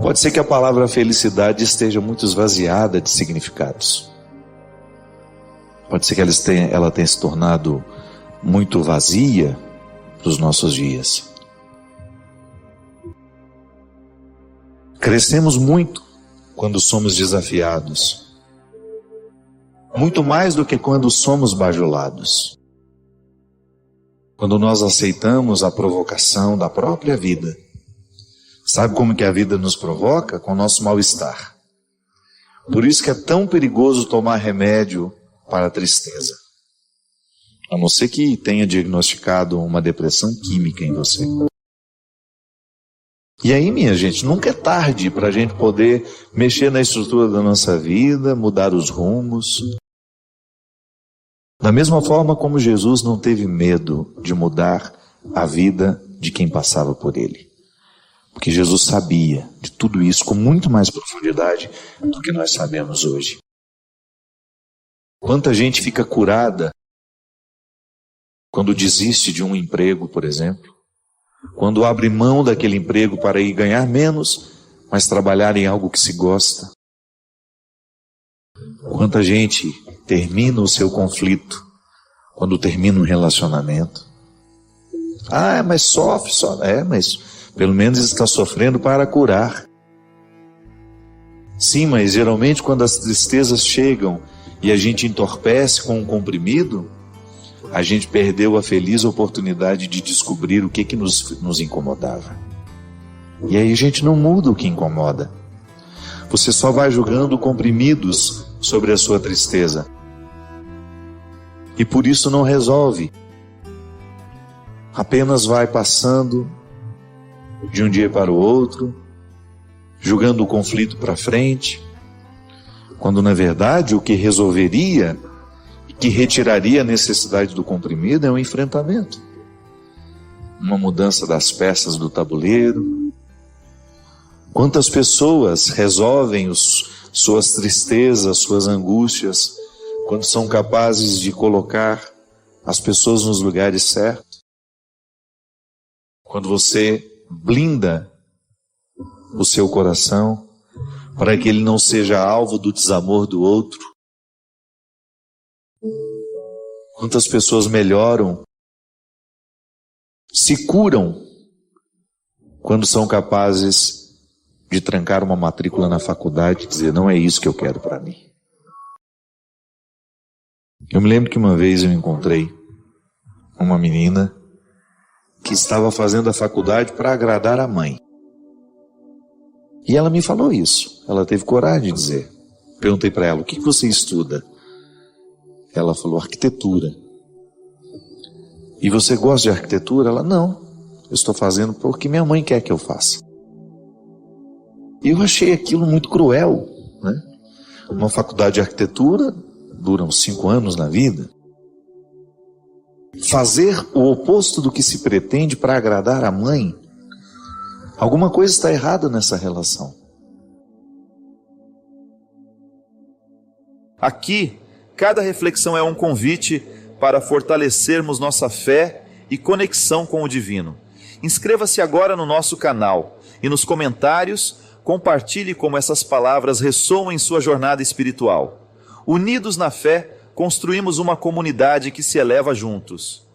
Pode ser que a palavra felicidade esteja muito esvaziada de significados. Pode ser que ela tenha se tornado muito vazia nos nossos dias. Crescemos muito quando somos desafiados. Muito mais do que quando somos bajulados. Quando nós aceitamos a provocação da própria vida. Sabe como que a vida nos provoca? Com o nosso mal-estar. Por isso que é tão perigoso tomar remédio para a tristeza. A não ser que tenha diagnosticado uma depressão química em você. E aí, minha gente, nunca é tarde para a gente poder mexer na estrutura da nossa vida, mudar os rumos. Da mesma forma como Jesus não teve medo de mudar a vida de quem passava por ele. Porque Jesus sabia de tudo isso com muito mais profundidade do que nós sabemos hoje. Quanta gente fica curada quando desiste de um emprego, por exemplo. Quando abre mão daquele emprego para ir ganhar menos, mas trabalhar em algo que se gosta. Quanta gente termina o seu conflito quando termina um relacionamento. Ah, mas sofre, mas pelo menos está sofrendo para curar. Sim, mas geralmente quando as tristezas chegam e a gente entorpece com um comprimido, a gente perdeu a feliz oportunidade de descobrir o que nos incomodava. E aí a gente não muda o que incomoda. Você só vai jogando comprimidos sobre a sua tristeza. E por isso não resolve. Apenas vai passando de um dia para o outro, jogando o conflito para frente, quando na verdade o que resolveria e que retiraria a necessidade do comprimido é um enfrentamento, uma mudança das peças do tabuleiro. Quantas pessoas resolvem suas tristezas, suas angústias, quando são capazes de colocar as pessoas nos lugares certos? Quando você blinda o seu coração, para que ele não seja alvo do desamor do outro. Quantas pessoas melhoram, se curam, quando são capazes de trancar uma matrícula na faculdade e dizer, não é isso que eu quero para mim. Eu me lembro que uma vez eu encontrei uma menina que estava fazendo a faculdade para agradar a mãe. E ela me falou isso. Ela teve coragem de dizer. Perguntei para ela, o que você estuda? Ela falou, arquitetura. E você gosta de arquitetura? Ela, não. Eu estou fazendo porque minha mãe quer que eu faça. E eu achei aquilo muito cruel, né? Uma faculdade de arquitetura dura uns 5 anos na vida. Fazer o oposto do que se pretende para agradar a mãe, alguma coisa está errada nessa relação. Aqui, cada reflexão é um convite para fortalecermos nossa fé e conexão com o divino. Inscreva-se agora no nosso canal e nos comentários compartilhe como essas palavras ressoam em sua jornada espiritual. Unidos na fé, construímos uma comunidade que se eleva juntos.